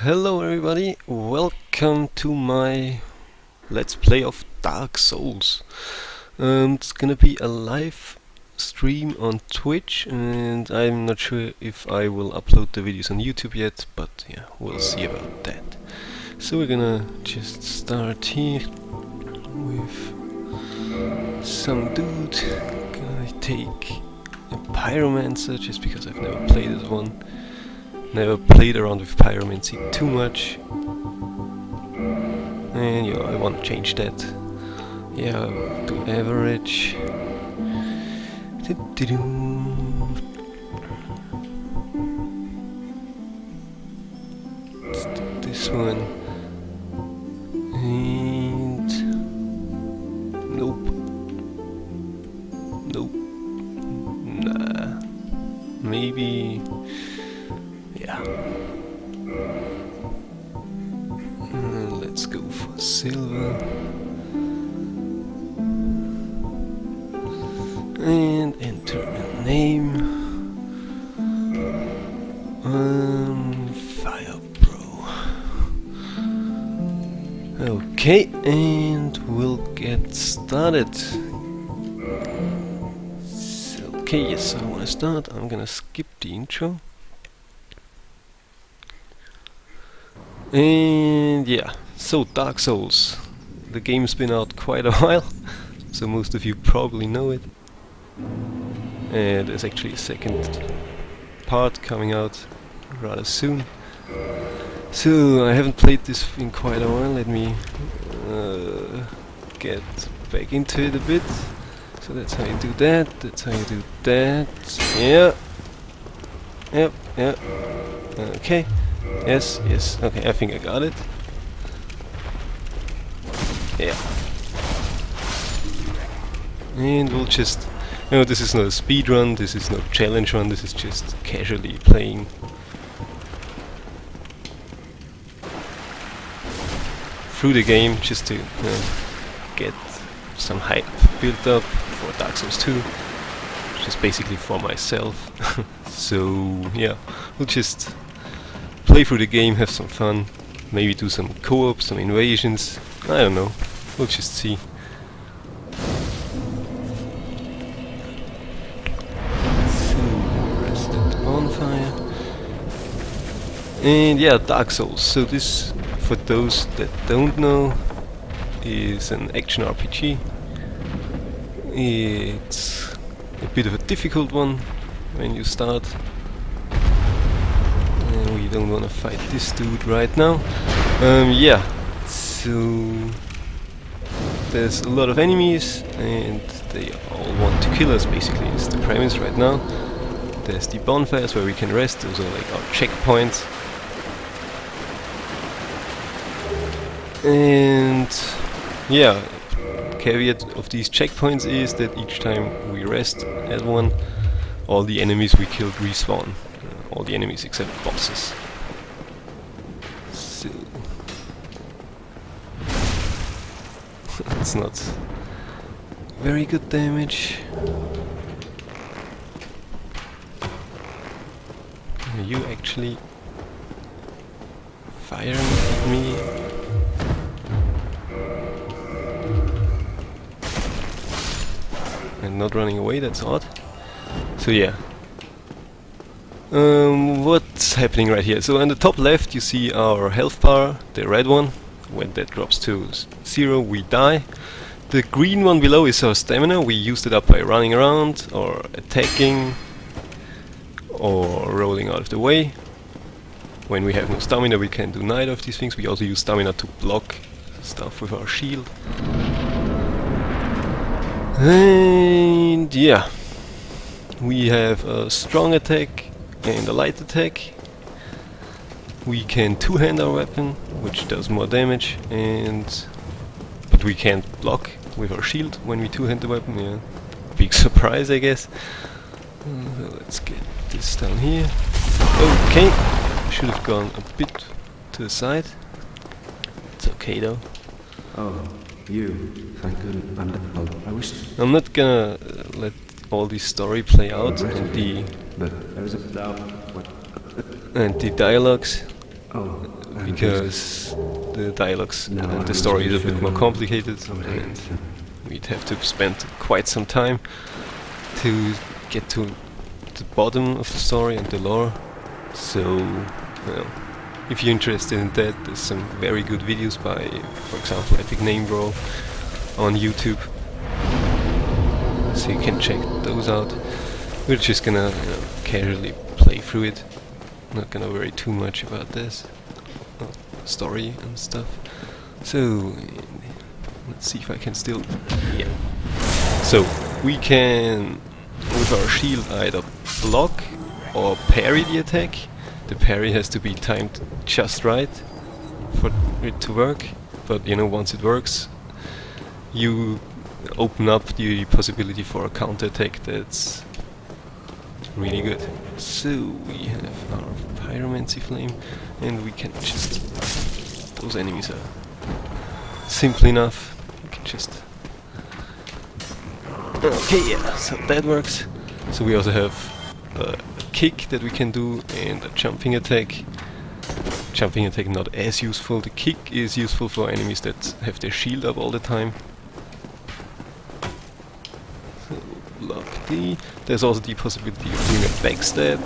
Hello everybody, welcome to my Let's Play of Dark Souls. It's gonna be a live stream on Twitch, and I'm not sure if I will upload the videos on YouTube yet, but yeah, we'll see about that. So we're gonna just start here with some dude. Gonna take a Pyromancer just because I've never played this one. Never played around with Pyromancy too much. And yeah, I want to change that. Yeah, to average. Let's do this one. And nope. Nope. Nah. Maybe. Yeah. Let's go for silver. And enter a name. Fire Pro. Okay, and we'll get started. So, okay, yes, I want to start. I'm gonna skip the intro. And yeah, so Dark Souls. The game's been out quite a while, so most of you probably know it. And there's actually a second part coming out rather soon. So I haven't played this in quite a while. Let me get back into it a bit. So that's how you do that. That's how you do that. Yeah. Yep. Yeah. Okay. Yes, yes, okay, I think I got it. Yeah. And we'll just... this is not a speed run, this is no challenge run, this is just casually playing. Through the game, just to get some hype built up for Dark Souls 2. Which is basically for myself. So, yeah, we'll just play through the game, have some fun, maybe do some co-op, some invasions, I don't know, we'll just see. So, rest at the bonfire. And yeah, Dark Souls. So this, for those that don't know, is an action RPG. It's a bit of a difficult one when you start. We don't want to fight this dude right now. Yeah, so there's a lot of enemies and they all want to kill us, basically, is the premise right now. There's the bonfires where we can rest, those are like our checkpoints. And yeah, caveat of these checkpoints is that each time we rest at one, all the enemies we killed respawn. All the enemies except bosses. So it's not very good damage. Are you actually firing at me? And not running away, that's odd. So yeah. What's happening right here? So on the top left you see our health bar, the red one. When that drops to 0 we die. The green one below is our stamina. We used it up by running around or attacking or rolling out of the way. When we have no stamina we can do neither of these things. We also use stamina to block stuff with our shield. And yeah, we have a strong attack and a light attack. We can two-hand our weapon, which does more damage, but we can't block with our shield when we two-hand the weapon. Yeah, big surprise, I guess. So let's get this down here. Okay, should have gone a bit to the side. It's okay though. Oh, you. Thank goodness. I wish. I'm not gonna let all the story play out and the But there is a doubt. What? and the dialogues. Oh, because the dialogues No, and I the story is a wasn't bit more sure. complicated, Okay. and we'd have to spend quite some time to get to the bottom of the story and the lore. So, well, if you're interested in that, there's some very good videos by, for example, Epic Name Bro on YouTube. So you can check those out. We're just gonna, casually play through it. Not gonna worry too much about this story and stuff. So let's see if I can still. Yeah. So we can, with our shield, either block or parry the attack. The parry has to be timed just right for it to work. But once it works, you open up the possibility for a counter attack that's really good. So we have our Pyromancy Flame, and we can just. Those enemies are simple enough. We can just. Okay, yeah, so that works. So we also have a kick that we can do and a jumping attack. Jumping attack not as useful. The kick is useful for enemies that have their shield up all the time. Block D. There's also the possibility of doing a backstab.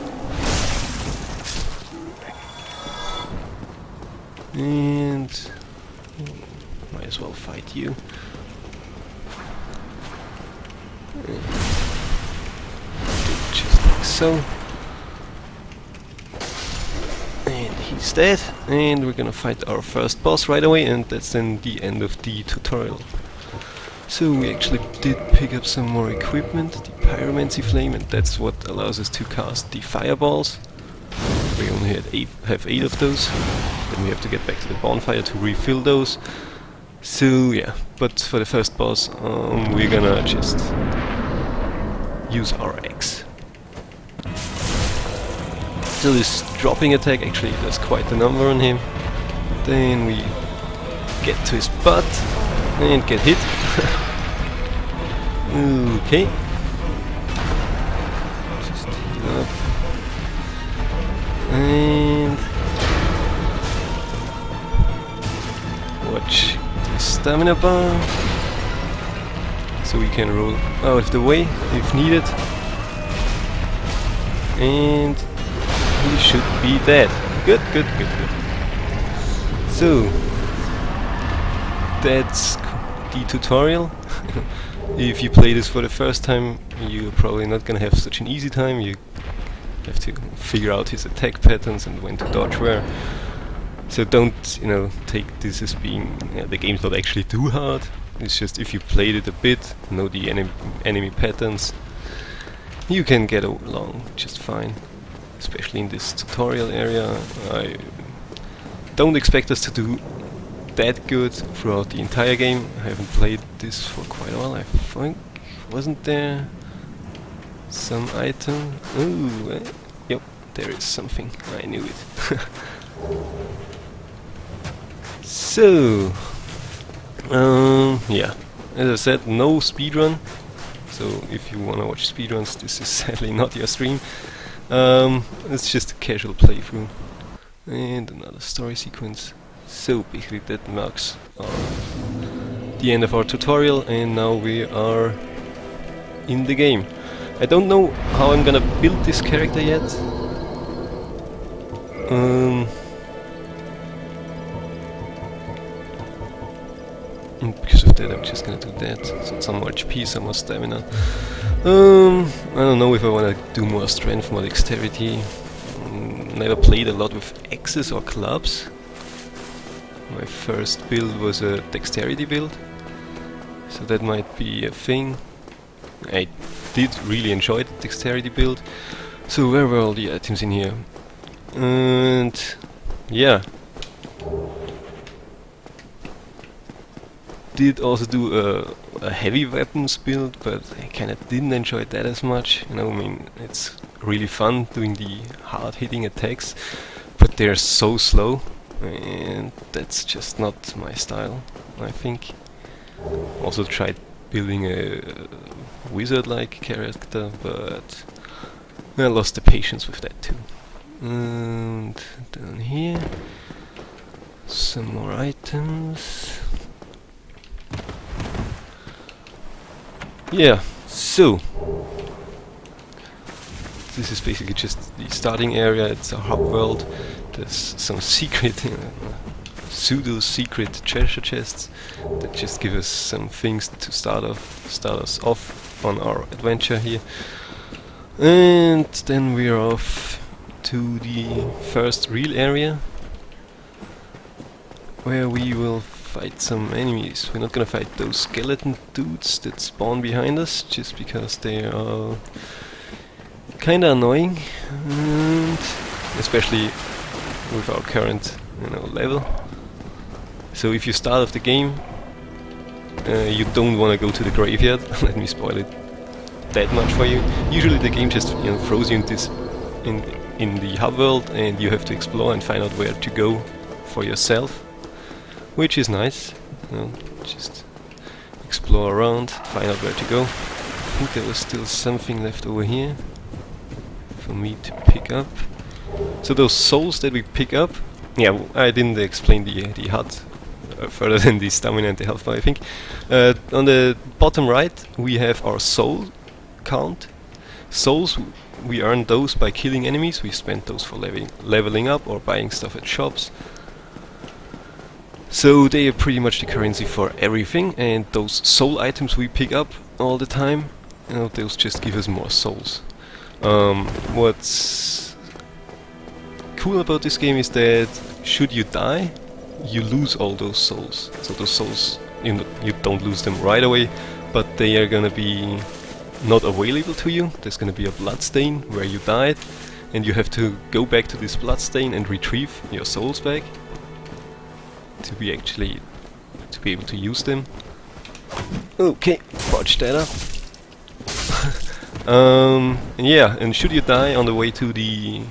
And might as well fight you. Just like so. And he's dead. And we're gonna fight our first boss right away, and that's then the end of the tutorial. So we actually did pick up some more equipment, the Pyromancy Flame, and that's what allows us to cast the fireballs. We only have 8 of those. Then we have to get back to the bonfire to refill those. So yeah, but for the first boss, we're gonna just use our axe. So this dropping attack actually does quite the number on him. Then we get to his butt and get hit. Okay. Just heal up. And watch the stamina bar. So we can roll out of the way if needed. And he should be dead. Good, good, good, good. So that's the tutorial. If you play this for the first time, you're probably not gonna have such an easy time. You have to figure out his attack patterns and when to dodge where. So don't, take this as being the game's not actually too hard. It's just if you played it a bit, know the enemy patterns, you can get along just fine. Especially in this tutorial area. I don't expect us to do that good throughout the entire game. I haven't played this for quite a while. I think, wasn't there some item? Ooh, yep, there is something. I knew it. So, yeah, as I said, no speedrun. So if you wanna watch speedruns, this is sadly not your stream. It's just a casual playthrough. And another story sequence. So basically that marks the end of our tutorial, and now we are in the game. I don't know how I'm gonna build this character yet. And because of that I'm just gonna do that. So some more HP, some more stamina. I don't know if I wanna do more strength, more dexterity. Never played a lot with axes or clubs. My first build was a dexterity build, so that might be a thing. I did really enjoy the dexterity build. So where were all the items in here? And yeah, did also do a heavy weapons build, but I kinda didn't enjoy that as much. I mean, it's really fun doing the hard-hitting attacks, but they're so slow, and that's just not my style, I think. Also tried building a wizard-like character, but I lost the patience with that too. And down here, some more items. Yeah, so this is basically just the starting area. It's a hub world. There's some secret, pseudo-secret treasure chests that just give us some things to start us off on our adventure here. And then we're off to the first real area, where we will fight some enemies. We're not gonna fight those skeleton dudes that spawn behind us, just because they are kinda annoying, and especially with our current, level. So if you start off the game, you don't want to go to the graveyard. Let me spoil it that much for you. Usually the game just throws you in the hub world, and you have to explore and find out where to go for yourself, which is nice. Just explore around, find out where to go. I think there was still something left over here for me to pick up. So those souls that we pick up, yeah, I didn't explain the HUD further than the stamina and the health bar, I think. On the bottom right we have our soul count. Souls, we earn those by killing enemies. We spend those for leveling up or buying stuff at shops. So they are pretty much the currency for everything, and those soul items we pick up all the time, those just give us more souls. What's cool about this game is that should you die, you lose all those souls. So those souls, you don't lose them right away, but they are gonna be not available to you. There's gonna be a bloodstain where you died, and you have to go back to this bloodstain and retrieve your souls back to be able to use them. Okay, botch that up. Yeah, and should you die on the way to the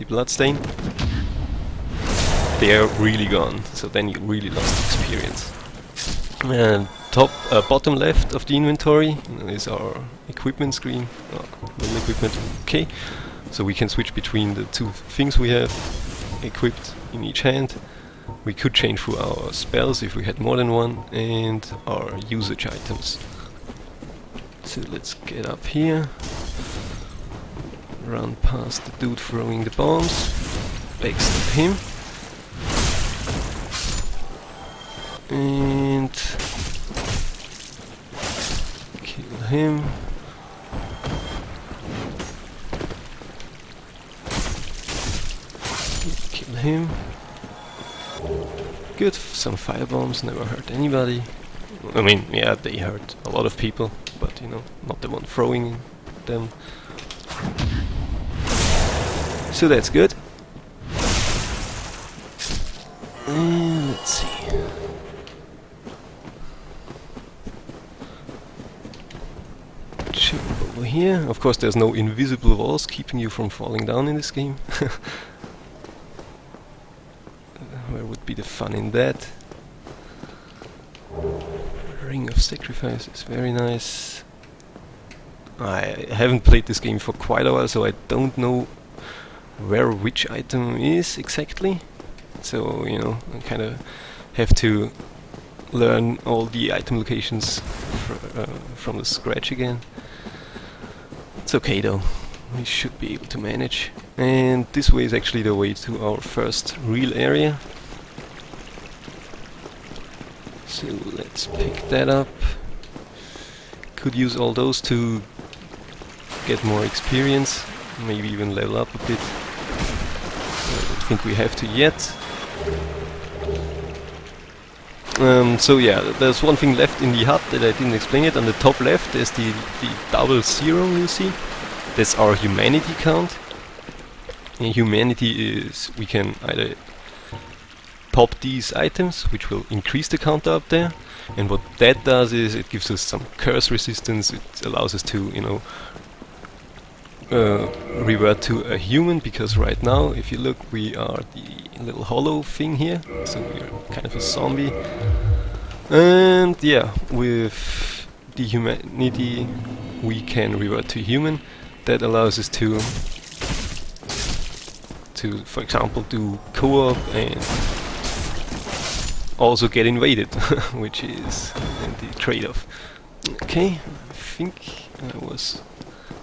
bloodstain, they are really gone, so then you really lost experience. And bottom left of the inventory is our equipment screen, little equipment. Okay, so we can switch between the two things we have equipped in each hand. We could change through our spells if we had more than one, and our usage items. So let's get up here, run past the dude throwing the bombs, backstab him, and kill him. Kill him. Good, some firebombs never hurt anybody. I mean, yeah, they hurt a lot of people, but not the one throwing them. So that's good. And let's see. Jump over here. Of course, there's no invisible walls keeping you from falling down in this game. Where would be the fun in that? Ring of Sacrifice is very nice. I haven't played this game for quite a while, so I don't know where which item is exactly. So, I kind of have to learn all the item locations from the scratch again. It's okay though, we should be able to manage. And this way is actually the way to our first real area. So let's pick that up. Could use all those to get more experience, maybe even level up a bit. I don't think we have to yet. So yeah, there's one thing left in the HUD that I didn't explain it. On the top left there's the 00 you see. That's our humanity count. And humanity is, we can either pop these items, which will increase the counter up there, and what that does is it gives us some curse resistance. It allows us to, revert to a human, because right now, if you look, we are the little hollow thing here, so we're kind of a zombie. And yeah, with the humanity we can revert to human. That allows us to for example, do co-op and also get invaded, which is the trade-off. Okay, I think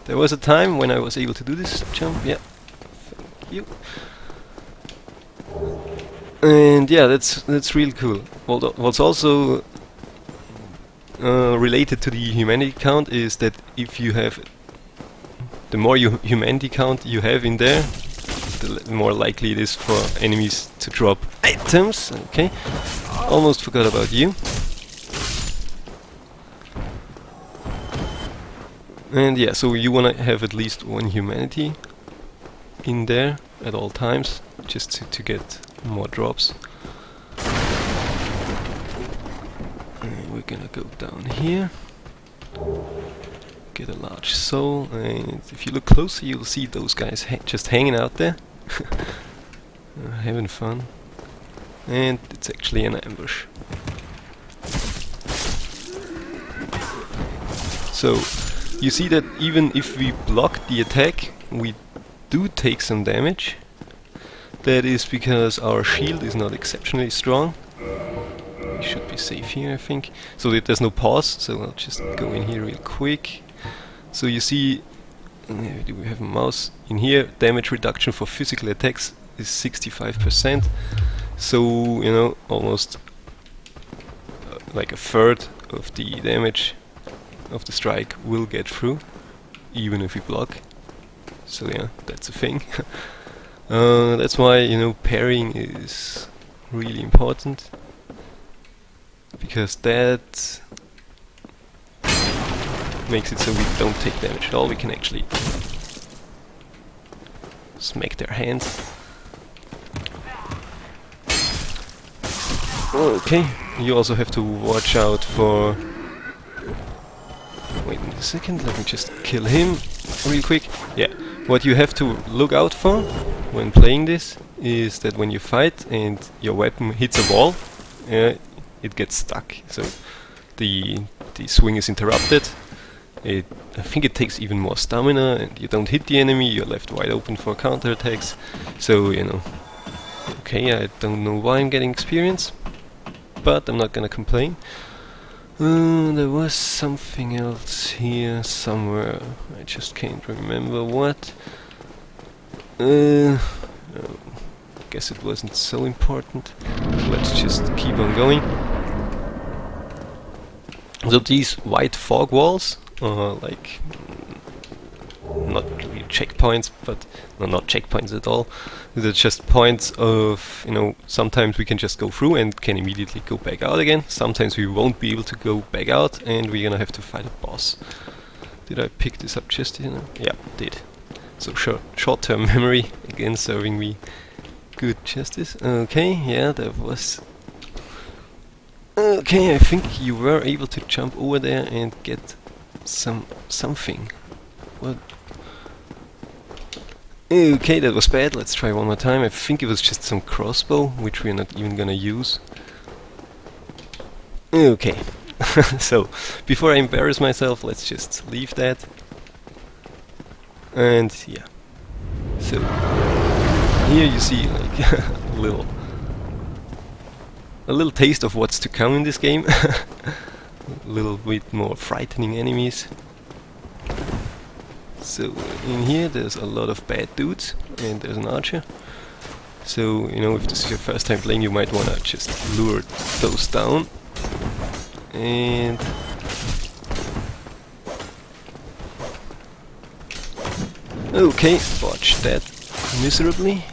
there was a time when I was able to do this jump. Yeah, thank you. And yeah, that's really cool. What's also related to the humanity count is that if you have the more humanity count you have in there, the more likely it is for enemies to drop items. Okay, almost forgot about you. And yeah, so you wanna have at least one humanity in there at all times, just to get more drops. And we're gonna go down here, get a large soul, and if you look closer you'll see those guys just hanging out there, having fun. And it's actually an ambush. So you see that even if we block the attack, we do take some damage. That is because our shield is not exceptionally strong. We should be safe here, I think. So that there's no pause, so I'll just go in here real quick. So you see, do we have a mouse? In here, damage reduction for physical attacks is 65%. So, you know, almost like a third of the damage of the strike will get through, even if we block. So yeah, that's a thing. That's why, you know, parrying is really important, because that makes it so we don't take damage at all. We can actually smack their hands. Okay, you also have to watch out for... Wait a second, let me just kill him real quick. Yeah, what you have to look out for when playing this is that when you fight and your weapon hits a wall, it gets stuck. So the swing is interrupted. I think it takes even more stamina, and you don't hit the enemy, you're left wide open for counterattacks. So, you know, okay, I don't know why I'm getting experience, but I'm not gonna complain. There was something else here somewhere, I just can't remember what. I guess it wasn't so important. Let's just keep on going. So these white fog walls are like not really checkpoints, but no, not checkpoints at all. They're just points of, you know, sometimes we can just go through and can immediately go back out again. Sometimes we won't be able to go back out and we're gonna have to fight a boss. Did I pick this up just here? Yeah, did. So short-term memory again serving me good justice. Okay, yeah, there was... Okay, I think you were able to jump over there and get something. What? Okay, that was bad. Let's try one more time. I think it was just some crossbow, which we're not even gonna use. Okay. So, before I embarrass myself, let's just leave that. And yeah. So, here you see like a little taste of what's to come in this game. A little bit more frightening enemies. So in here there's a lot of bad dudes, and there's an archer. So, you know, if this is your first time playing, you might wanna just lure those down. And okay, botched that miserably.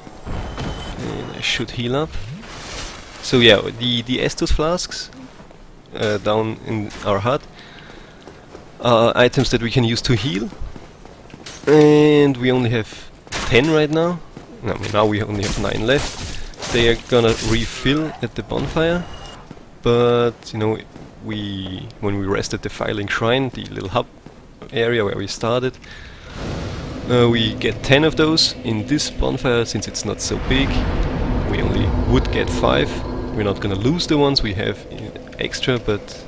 And I should heal up. So yeah, the Estus flasks down in our hut are items that we can use to heal. And we only have 10 right now. No, I mean, now we only have 9 left. They are gonna refill at the bonfire. But, you know, when we rest at the Filing Shrine, the little hub area where we started, we get 10 of those in this bonfire. Since it's not so big, we only would get 5. We're not gonna lose the ones we have extra, but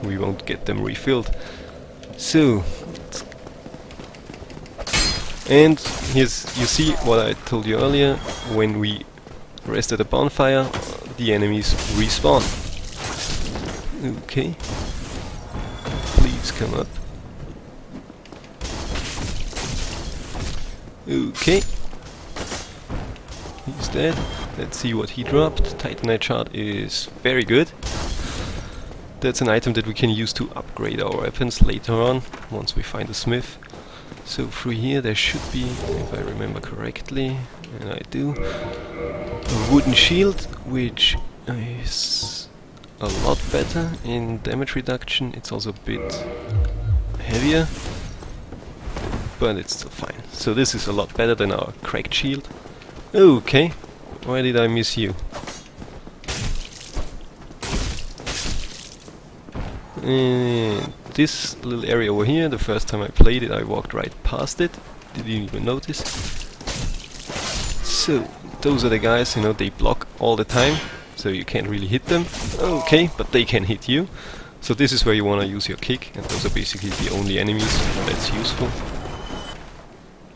we won't get them refilled. So, and here's, you see what I told you earlier, when we rest at a bonfire, the the enemies respawn. Okay. Please come up. Okay. He's dead. Let's see what he dropped. Titanite shard is very good. That's an item that we can use to upgrade our weapons later on, once we find a smith. So through here there should be, if I remember correctly, and I do, a wooden shield, which is a lot better in damage reduction. It's also a bit heavier, but it's still fine. So this is a lot better than our cracked shield. Okay, why did I miss you? And this little area over here, the first time I played it I walked right past it, didn't even notice. So, those are the guys, you know, they block all the time, so you can't really hit them. Okay, but they can hit you. So this is where you want to use your kick, and those are basically the only enemies that's useful.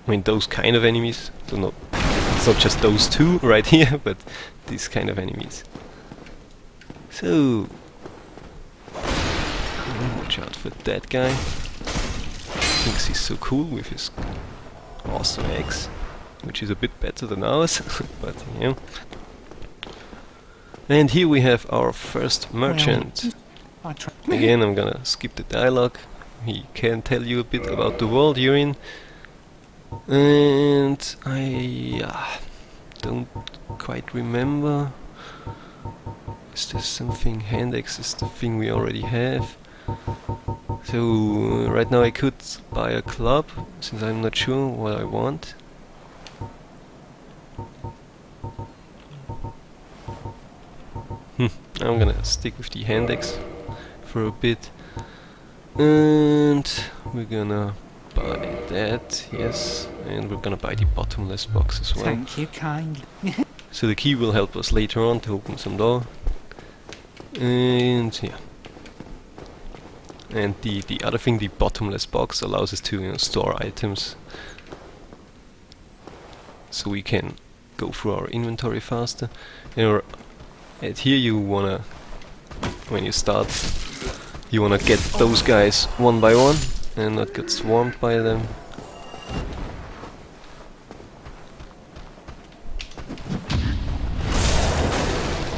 I mean, those kind of enemies, so it's not just those two right here, but these kind of enemies. So, watch out for that guy. Thinks he's so cool with his awesome axe, which is a bit better than ours, but you know. And here we have our first merchant. Again, I'm gonna skip the dialogue. He can tell you a bit about the world you're in. And I don't quite remember. Is there something? Hand axe is the thing we already have. So right now I could buy a club, since I'm not sure what I want. I'm gonna stick with the hand axe for a bit. And we're gonna buy that, yes, and we're gonna buy the bottomless box as well. Thank you kindly. So the key will help us later on to open some door. And yeah. And the other thing, the bottomless box, allows us to, you know, store items, so we can go through our inventory faster. And here you wanna, when you start, you wanna get those guys one by one and not get swarmed by them.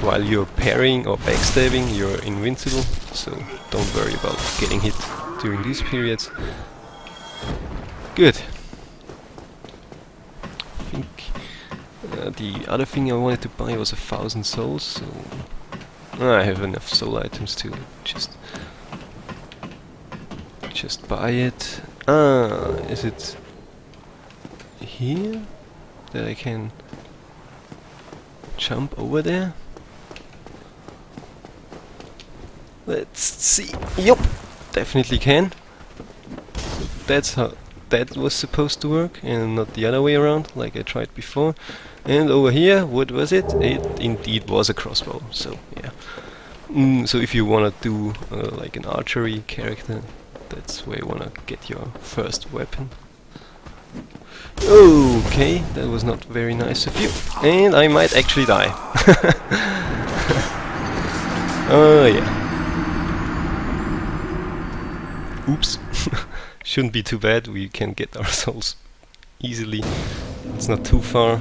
While you're parrying or backstabbing, you're invincible, so don't worry about getting hit during these periods. Good. I think the other thing I wanted to buy was 1,000 souls, so I have enough soul items to just buy it. Is it here that I can jump over there? Let's see. Yup, definitely can. So that's how that was supposed to work, and not the other way around, like I tried before. And over here, what was it? It indeed was a crossbow. So yeah. So if you wanna do like an archery character, that's where you wanna get your first weapon. Okay, that was not very nice of you, and I might actually die. Oh yeah. Oops. Shouldn't be too bad, we can get our souls easily. It's not too far.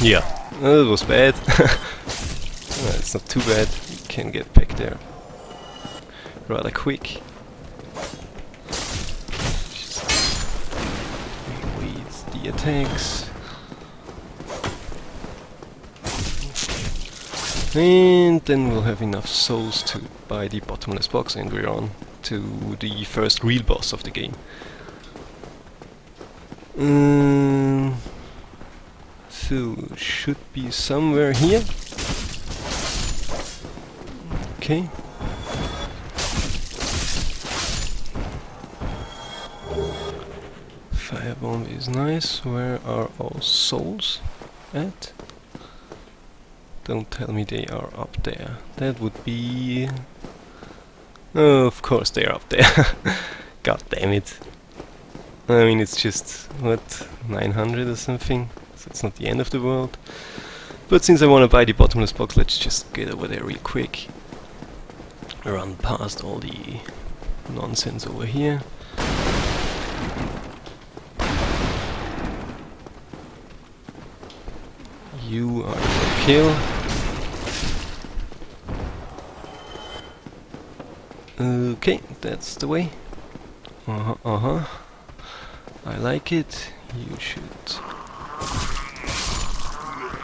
Yeah, that was bad. It's not too bad, we can get back there rather quick. Just wait the attacks. And then we'll have enough souls to buy the bottomless box, and we're on to the first real boss of the game. So, should be somewhere here. Okay. Firebomb is nice. Where are our souls at? Don't tell me they are up there. That would be... Oh, of course they are up there. God damn it. I mean, it's just, what, 900 or something? So it's not the end of the world. But since I want to buy the bottomless box, let's just get over there real quick. Run past all the nonsense over here. You are a kill. Okay, that's the way. I like it. You should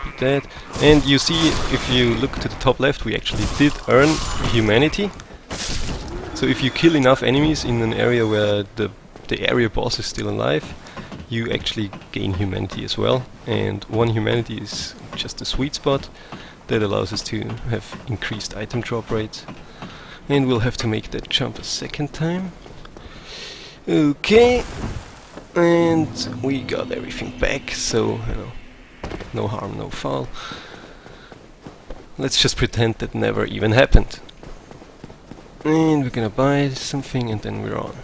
be dead. And you see, if you look to the top left, we actually did earn humanity. So if you kill enough enemies in an area where the area boss is still alive, you actually gain humanity as well. And 1 humanity is just a sweet spot that allows us to have increased item drop rates. And we'll have to make that jump a second time. Okay, and we got everything back, so you know, no harm, no foul. Let's just pretend that never even happened. And we're gonna buy something and then we're on.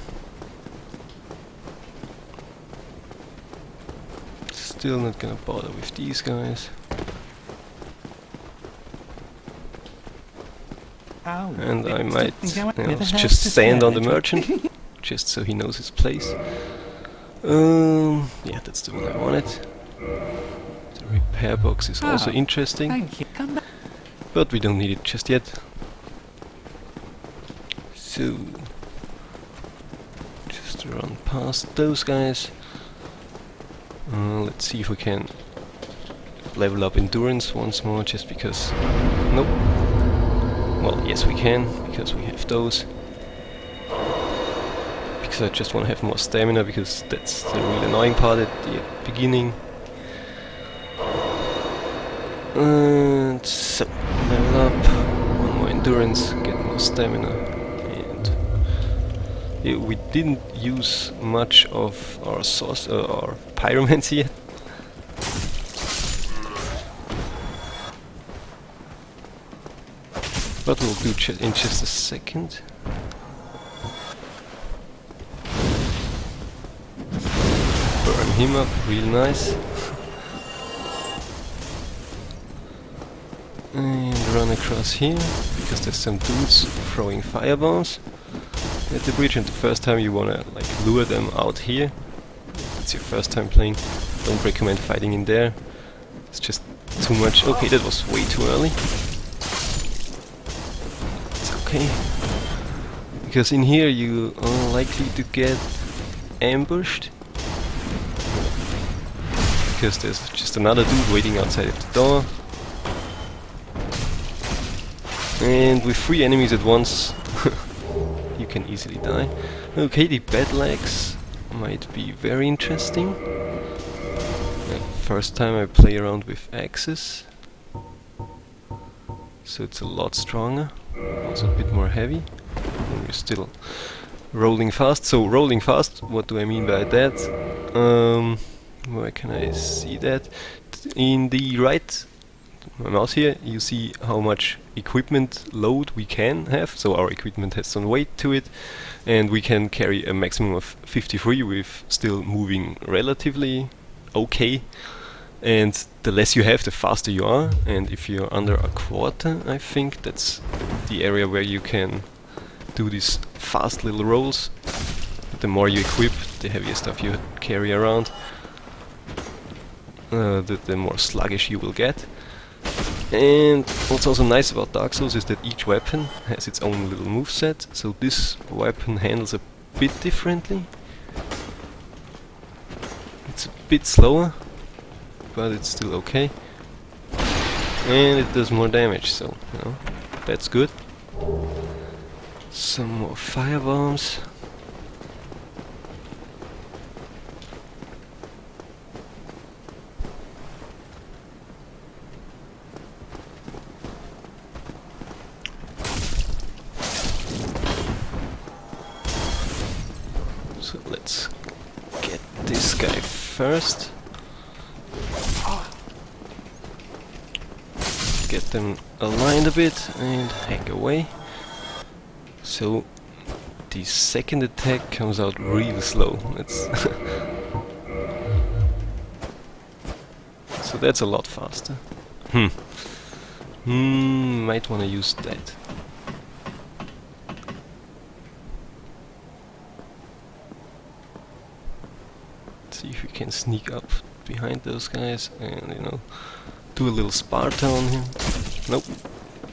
Still not gonna bother with these guys. And I might just stand on the merchant, just so he knows his place. Yeah, that's the one I wanted. The repair box is also interesting, but we don't need it just yet. So, just run past those guys. Let's see if we can level up endurance once more, just because... Nope. Well, yes we can, because we have those. Because I just want to have more stamina, because that's the really annoying part at the beginning. And so, level up, 1 more endurance, get more stamina. And yeah, we didn't use much of our our pyromancy yet. But we'll do in just a second. Burn him up, real nice. And run across here, because there's some dudes throwing firebombs at the bridge, and the first time you wanna like lure them out here. It's your first time playing, don't recommend fighting in there. It's just too much. Okay, that was way too early. Okay, because in here you are likely to get ambushed, because there's just another dude waiting outside of the door, and with 3 enemies at once you can easily die. Okay, the battle axe might be very interesting. First time I play around with axes, so it's a lot stronger. Also a bit more heavy, and we're still rolling fast. So rolling fast, what do I mean by that? Where can I see that? In the right mouse here, you see how much equipment load we can have. So our equipment has some weight to it, and we can carry a maximum of 53 with still moving relatively okay. And the less you have, the faster you are. And if you're under a quarter, I think that's the area where you can do these fast little rolls. The more you equip, the heavier stuff you carry around, the more sluggish you will get. And what's also nice about Dark Souls is that each weapon has its own little moveset. So this weapon handles a bit differently. It's a bit slower, but it's still okay. And it does more damage, so, you know, that's good. Some more firebombs. So let's get this guy first. Get them aligned a bit and hack away. So the second attack comes out real slow. So that's a lot faster. Might wanna use that. See if we can sneak up behind those guys and, you know, do a little Sparta on him. Nope.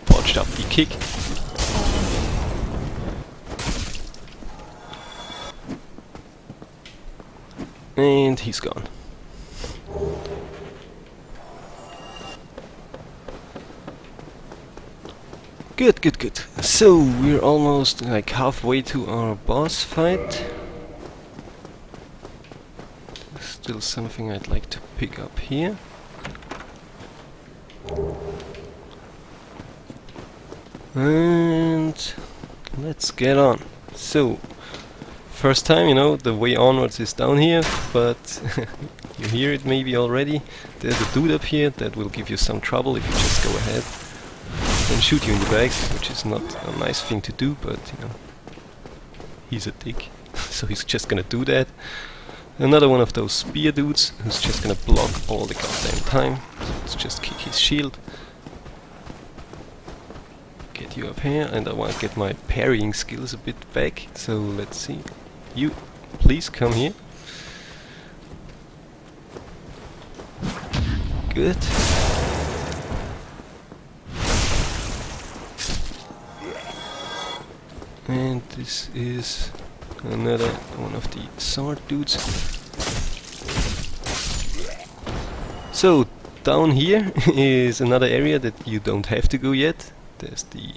Botched up the kick. And he's gone. Good, good, good. So we're almost like halfway to our boss fight. Still something I'd like to pick up here. And let's get on. So, first time, you know, the way onwards is down here, but you hear it maybe already. There's a dude up here that will give you some trouble if you just go ahead and shoot you in the back, which is not a nice thing to do, but, you know, he's a dick, so he's just gonna do that. Another one of those spear dudes who's just gonna block all the goddamn time. So let's just kick his shield. Get you up here, and I want to get my parrying skills a bit back. So let's see. You, please come here. Good. And this is another one of the sword dudes. So down here is another area that you don't have to go yet. There's the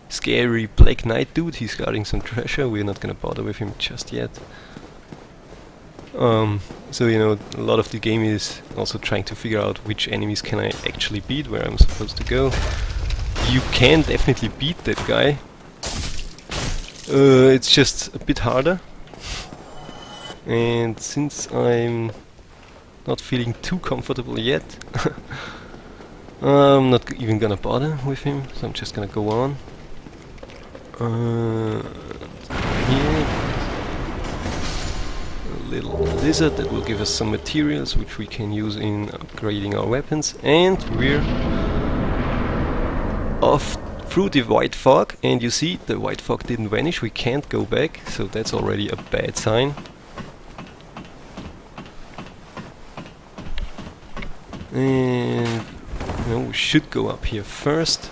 scary Black Knight dude. He's guarding some treasure. We're not gonna bother with him just yet. So, you know, a lot of the game is also trying to figure out which enemies can I actually beat, where I'm supposed to go. You can definitely beat that guy. It's just a bit harder, and since I'm not feeling too comfortable yet, I'm not even gonna bother with him, so I'm just gonna go on. Here, a little lizard that will give us some materials which we can use in upgrading our weapons, and we're off through the white fog, and you see the white fog didn't vanish. We can't go back, so that's already a bad sign. And you know, we should go up here first.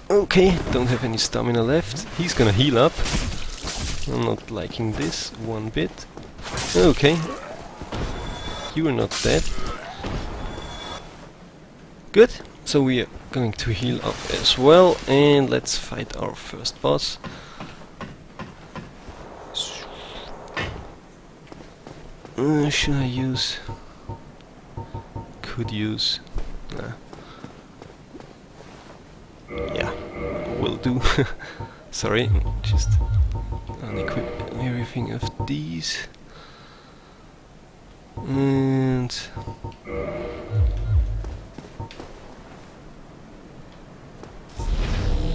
Okay, don't have any stamina left. He's gonna heal up. I'm not liking this one bit. Okay, you are not dead. Good, so we are going to heal up as well, and let's fight our first boss. Should I use? Could use. Nah. Yeah, will do. Sorry, just unequip everything of these. And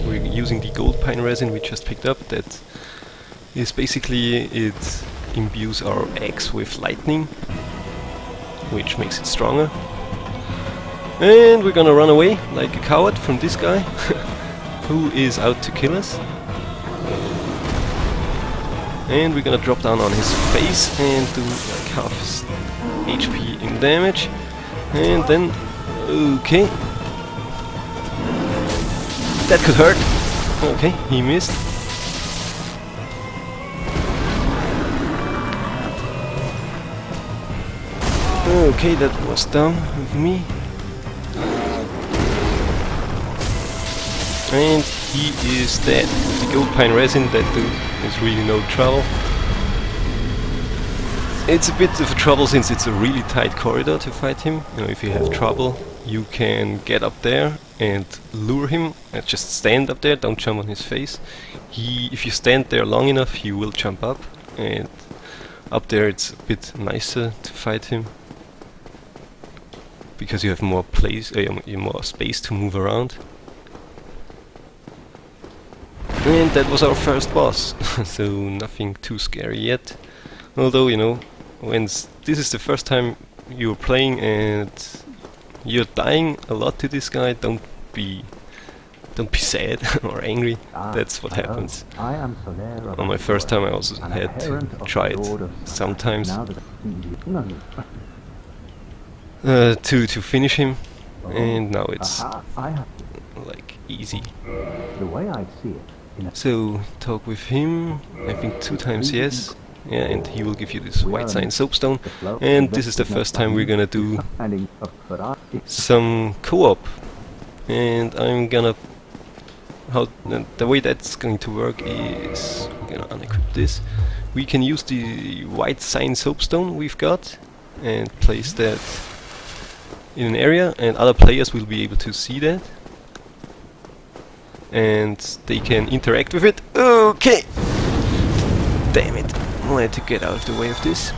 we're using the gold pine resin we just picked up. That is basically, it imbues our axe with lightning, which makes it stronger. And we're gonna run away like a coward from this guy who is out to kill us. And we're gonna drop down on his face and do like half his HP in damage. And then, okay, that could hurt. Okay, he missed. Okay, that was dumb of me. And he is dead. The gold pine resin, that dude is really no trouble. It's a bit of a trouble since it's a really tight corridor to fight him. You know, if you have trouble, you can get up there and lure him and just stand up there, don't jump on his face. If you stand there long enough, he will jump up, and up there it's a bit nicer to fight him because you have more place, more space to move around. And that was our first boss, so nothing too scary yet. Although, you know, this is the first time you're playing and you're dying a lot to this guy, don't be sad or angry. That's what happens. I am Soler On my first time I also had to try it sometimes to finish him, and now it's like easy. The way I see it. So talk with him, I think 2 times yes. Yeah, and he will give you this white sign soapstone. And this is the first time we're gonna do some co-op. And I'm gonna... the way that's going to work is... we're gonna unequip this. We can use the white sign soapstone we've got and place that in an area, and other players will be able to see that. And they can interact with it. Okay! Damn it! I wanted to get out of the way of this.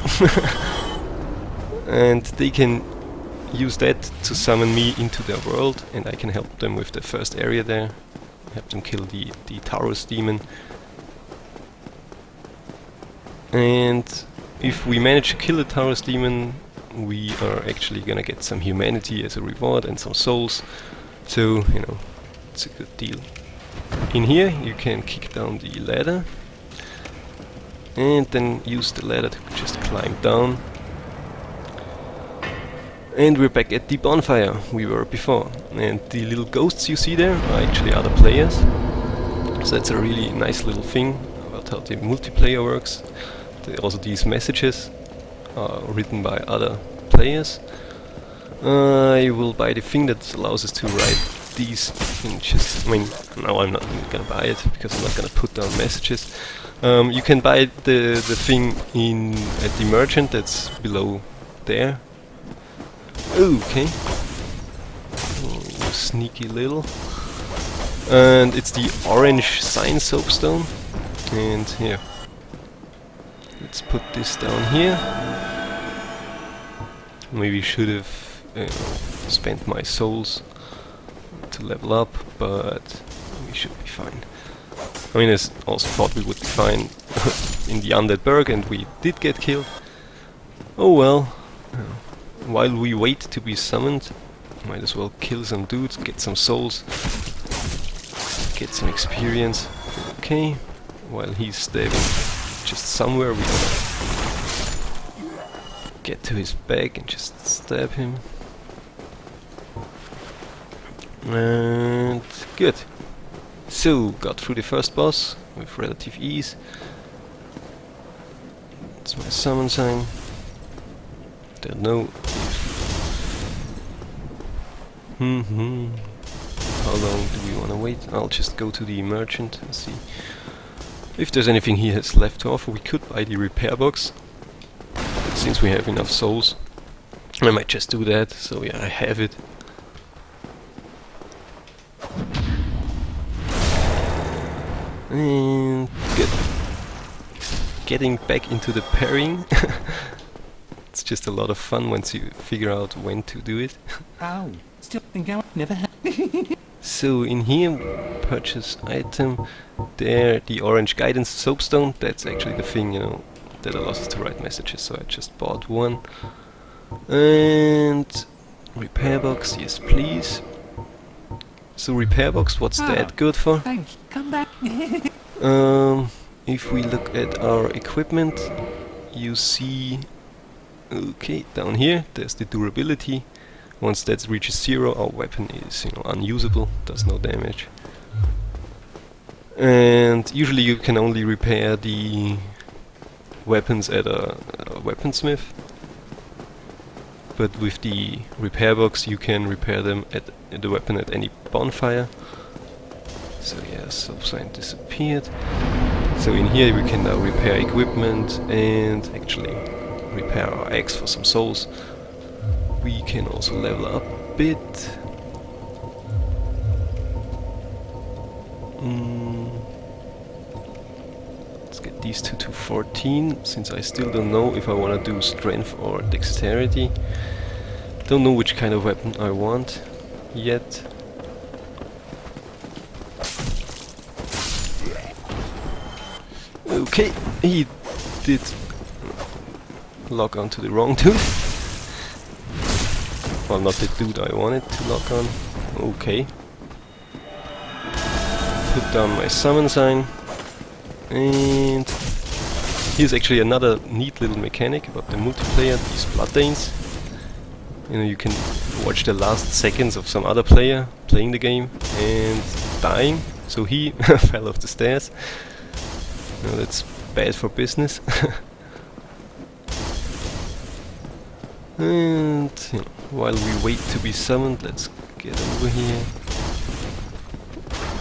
And they can use that to summon me into their world, and I can help them with the first area there. Help them kill the Taurus demon. And if we manage to kill the Taurus demon, we are actually gonna get some humanity as a reward and some souls. So, you know, it's a good deal. In here you can kick down the ladder and then use the ladder to just climb down. And we're back at the bonfire we were before, and the little ghosts you see there are actually other players. So that's a really nice little thing about how the multiplayer works. Also these messages are written by other players. I will buy the thing that allows us to write these and just... I mean, no, I'm not gonna buy it because I'm not gonna put down messages. You can buy the thing at the merchant that's below there. Okay. Oh, you sneaky little. And it's the orange sign soapstone. And here. Let's put this down here. Maybe should have spent my souls to level up, but we should be fine. I mean, I also thought we would be fine in the Undead Burg, and we did get killed. Oh well. While we wait to be summoned, might as well kill some dudes, get some souls, get some experience. Okay, while he's stabbing just somewhere, we get to his back and just stab him. And good. So, got through the first boss with relative ease. That's my summon sign. Don't know. How long do we want to wait? I'll just go to the merchant and see if there's anything he has left to offer. We could buy the repair box, since we have enough souls. I might just do that, so yeah, I have it. And good. Getting back into the parrying. It's just a lot of fun once you figure out when to do it. Ow, still think I never had. So in here, purchase item. There, the orange guidance soapstone. That's actually the thing, you know, that allows us to write messages. So I just bought one. And repair box, yes please. So repair box, what's that good for? Thanks, come back. If we look at our equipment, you see, okay, down here, there's the durability. Once that reaches 0, our weapon is, you know, unusable, does no damage. And usually you can only repair the weapons at a weaponsmith. But with the repair box you can repair them at the weapon at any bonfire. So yeah, soap sign disappeared. So in here we can now repair equipment and actually repair our axe for some souls. We can also level up a bit. Let's get these two to 14, since I still don't know if I want to do strength or dexterity. Don't know which kind of weapon I want yet. Okay, he did lock onto the wrong dude. Well, not the dude I wanted to lock on. Okay. Put down my summon sign. And here's actually another neat little mechanic about the multiplayer, these Blooddanes. You know, you can watch the last seconds of some other player playing the game and dying. So he fell off the stairs. No, that's bad for business. And you know, while we wait to be summoned, let's get over here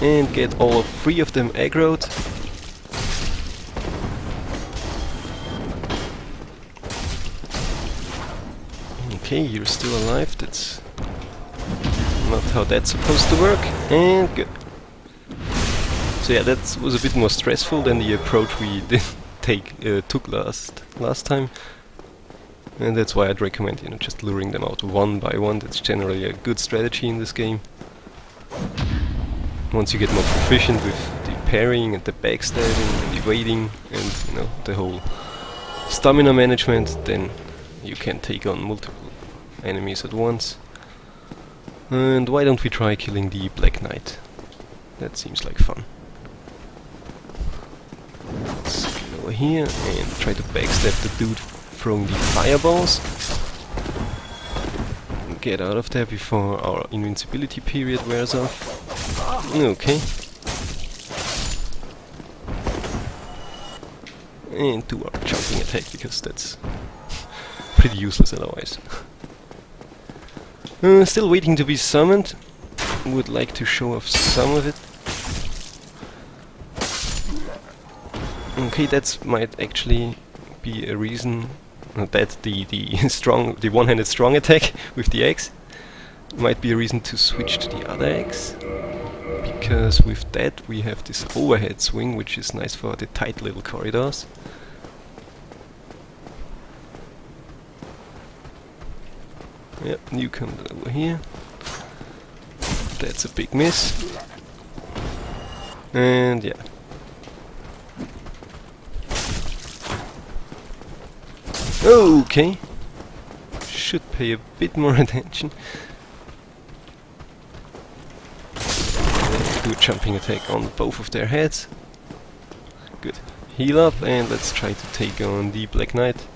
and get all 3 of them aggroed. Okay, you're still alive. That's not how that's supposed to work. And good. So yeah, that was a bit more stressful than the approach we took last time. And that's why I'd recommend, you know, just luring them out one by one. That's generally a good strategy in this game. Once you get more proficient with the parrying and the backstabbing and evading and, you know, the whole stamina management, then you can take on multiple enemies at once. And why don't we try killing the Black Knight? That seems like fun. Let's get over here and try to backstab the dude throwing the fireballs. Get out of there before our invincibility period wears off. Okay. And do our jumping attack, because that's pretty useless otherwise. Still waiting to be summoned. Would like to show off some of it. Okay, that might actually be a reason that the one-handed strong attack with the axe might be a reason to switch to the other axe, because with that we have this overhead swing, which is nice for the tight little corridors. Yep, you come over here. That's a big miss. And yeah. Okay. Should pay a bit more attention. Do a jumping attack on both of their heads. Good. Heal up and let's try to take on the Black Knight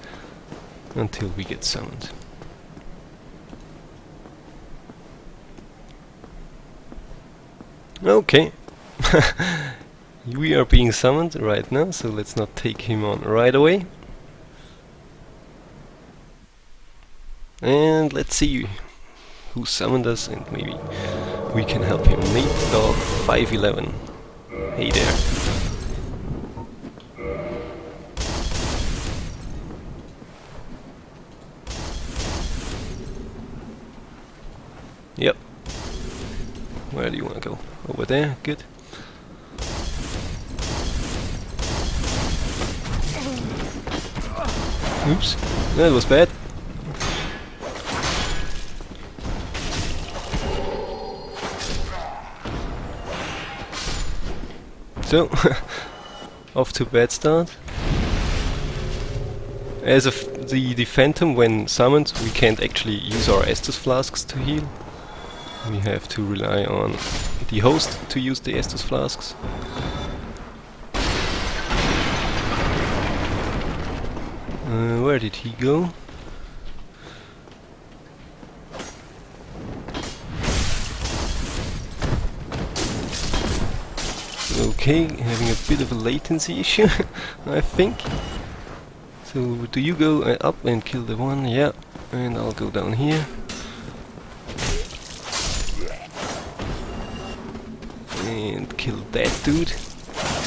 until we get summoned. Okay. We are being summoned right now, so let's not take him on right away. And let's see who summoned us, and maybe we can help him. Nate Dog 511. Hey there. Yep. Where do you want to go? Over there? Good. Oops. That was bad. So, off to a bad start. As of the Phantom, when summoned, we can't actually use our Estus flasks to heal. We have to rely on the host to use the Estus flasks. Where did he go? Okay, having a bit of a latency issue, I think. So, do you go up and kill the one? Yeah, and I'll go down here. And kill that dude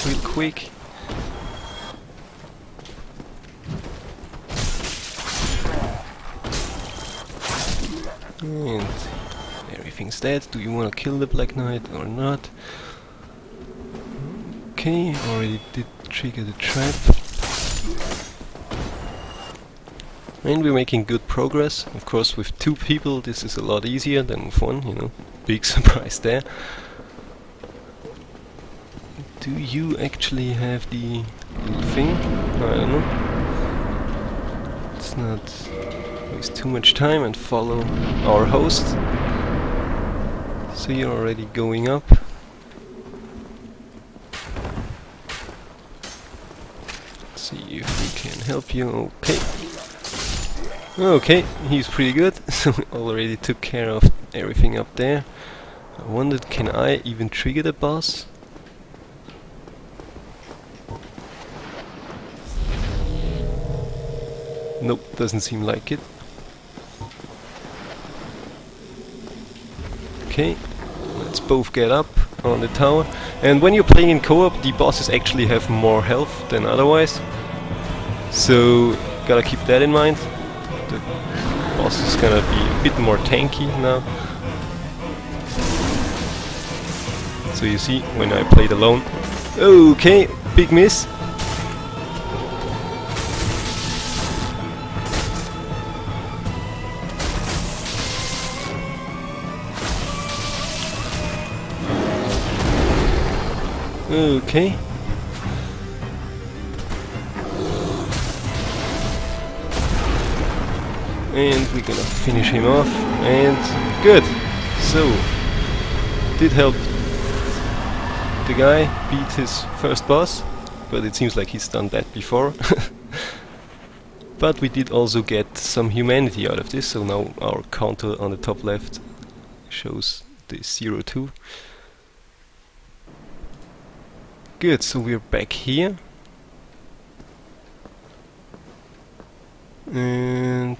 real quick. And everything's dead. Do you want to kill the Black Knight or not? Okay, already did trigger the trap. And we're making good progress. Of course, with 2 people this is a lot easier than with 1, you know. Big surprise there. Do you actually have the little thing. I don't know. Let's not waste too much time and follow our host. So you're already going up. See if we can help you. Okay. Okay, he's pretty good. So we already took care of everything up there. I wondered, can I even trigger the boss? Nope, doesn't seem like it. Okay, let's both get up on the tower. And when you're playing in co-op, the bosses actually have more health than otherwise. So, gotta keep that in mind. The boss is gonna be a bit more tanky now. So you see, when I played alone... Okay, big miss. Okay. And we're gonna finish him off, and good! So, did help the guy beat his first boss, but it seems like he's done that before. But we did also get some humanity out of this, so now our counter on the top left shows the 02. Good, so we're back here. And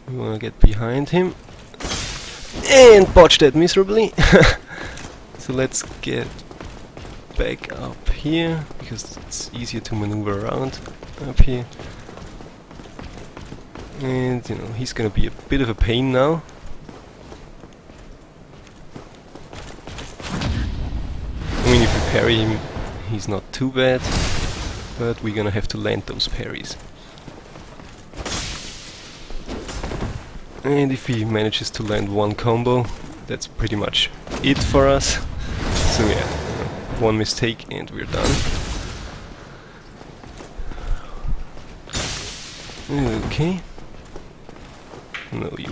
we wanna get behind him. And botch that miserably. So let's get back up here, because it's easier to maneuver around up here. And you know, he's gonna be a bit of a pain now. I mean, if we parry him, he's not too bad, but we're gonna have to land those parries. And if he manages to land one combo, that's pretty much it for us. So yeah, one mistake and we're done. Okay. No, you.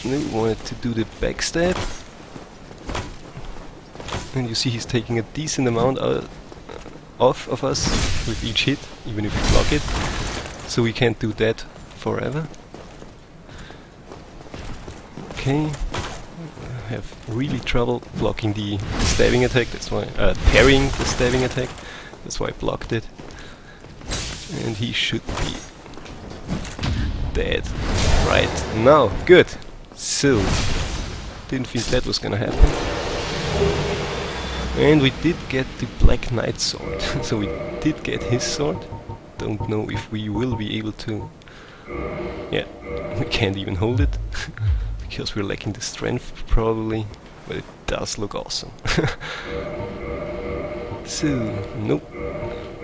No, we wanted to do the backstab. And you see he's taking a decent amount off of us with each hit, even if we block it. So we can't do that forever. Okay. I have really trouble blocking the stabbing attack, that's why parrying the stabbing attack. That's why I blocked it. And he should be dead right now. Good. So, didn't think that was gonna happen. And we did get the Black Knight sword. So we did get his sword. Don't know if we will be able to... Yeah, we can't even hold it. Because we're lacking the strength, probably. But it does look awesome. So, nope.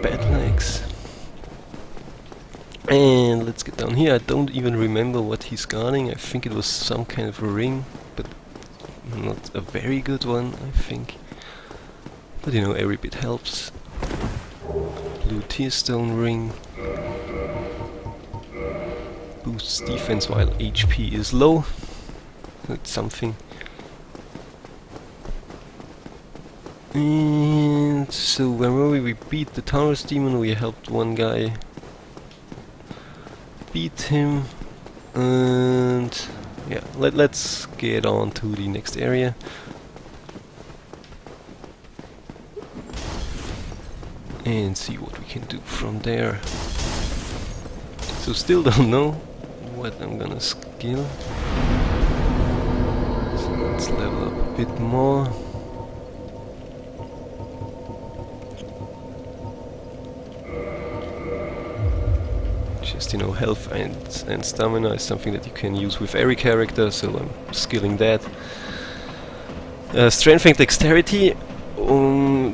Bad legs. And let's get down here. I don't even remember what he's guarding. I think it was some kind of a ring, but not a very good one, I think. But you know, every bit helps. Blue tearstone ring. Boosts defense while HP is low. That's something. And so whenever we beat the Taurus demon, we helped one guy beat him. And yeah, let's get on to the next area. And see what we can do from there. So still don't know what I'm gonna skill. So let's level up a bit more. Just, you know, health and stamina is something that you can use with every character, so I'm skilling that. Strength and dexterity,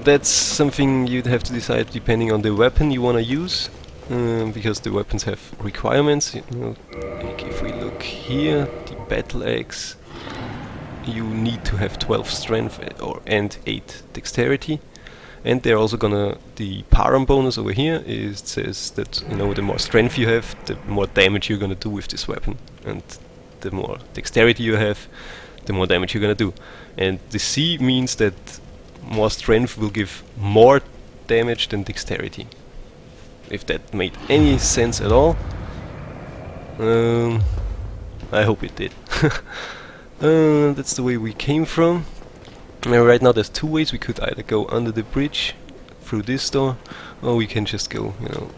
that's something you'd have to decide depending on the weapon you want to use, because the weapons have requirements. You know, like if we look here, the battle axe you need to have 12 strength and 8 dexterity. And they're also the param bonus over here says that, you know, the more strength you have, the more damage you're gonna do with this weapon, and the more dexterity you have, the more damage you're gonna do. And the C means that more strength will give more damage than dexterity. If that made any sense at all. I hope it did. That's the way we came from. Right now there's two ways. We could either go under the bridge through this door, or we can just go, you know,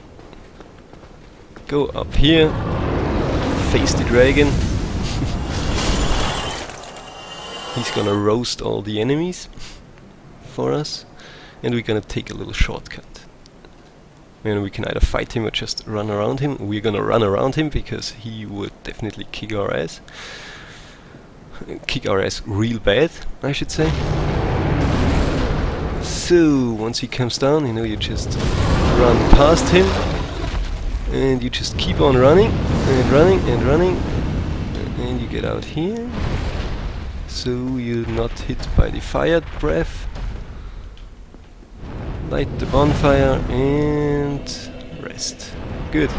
go up here, face the dragon. He's gonna roast all the enemies for us, and we're gonna take a little shortcut. And we can either fight him or just run around him. We're gonna run around him because he would definitely kick our ass. Kick our ass real bad, I should say. So, once he comes down, you know, you just run past him. And you just keep on running, and running, and running. And you get out here. So you're not hit by the fire breath. Light the bonfire and rest. Good.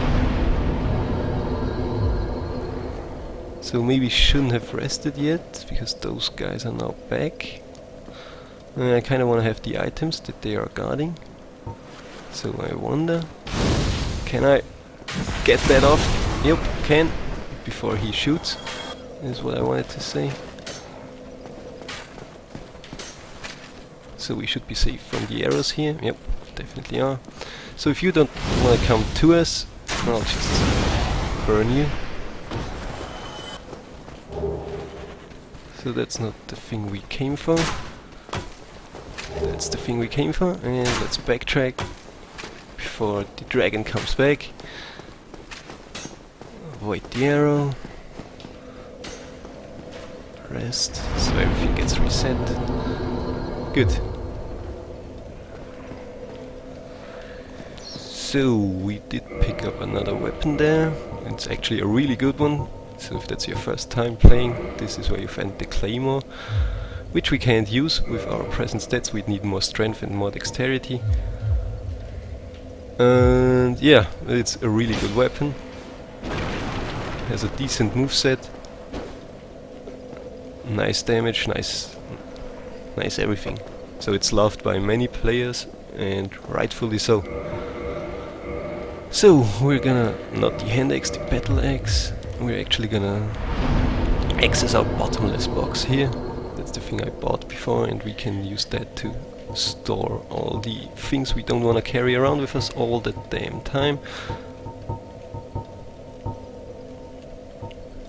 So maybe shouldn't have rested yet, because those guys are now back. I kinda wanna have the items that they are guarding. So I wonder, can I get that off? Yep, can. Before he shoots, is what I wanted to say. So we should be safe from the arrows here. Yep, definitely are. So if you don't want to come to us, I'll just burn you. So that's not the thing we came for. That's the thing we came for. And let's backtrack before the dragon comes back. Avoid the arrow. Rest, so everything gets reset. Good. So we did pick up another weapon there. It's actually a really good one. So if that's your first time playing, this is where you find the claymore, which we can't use with our present stats. We'd need more strength and more dexterity. And yeah, it's a really good weapon. Has a decent moveset. Nice damage, nice everything. So it's loved by many players, and rightfully so. So we're gonna, not the hand axe, the battle axe. We're actually gonna access our bottomless box here. That's the thing I bought before, and we can use that to store all the things we don't want to carry around with us all the damn time.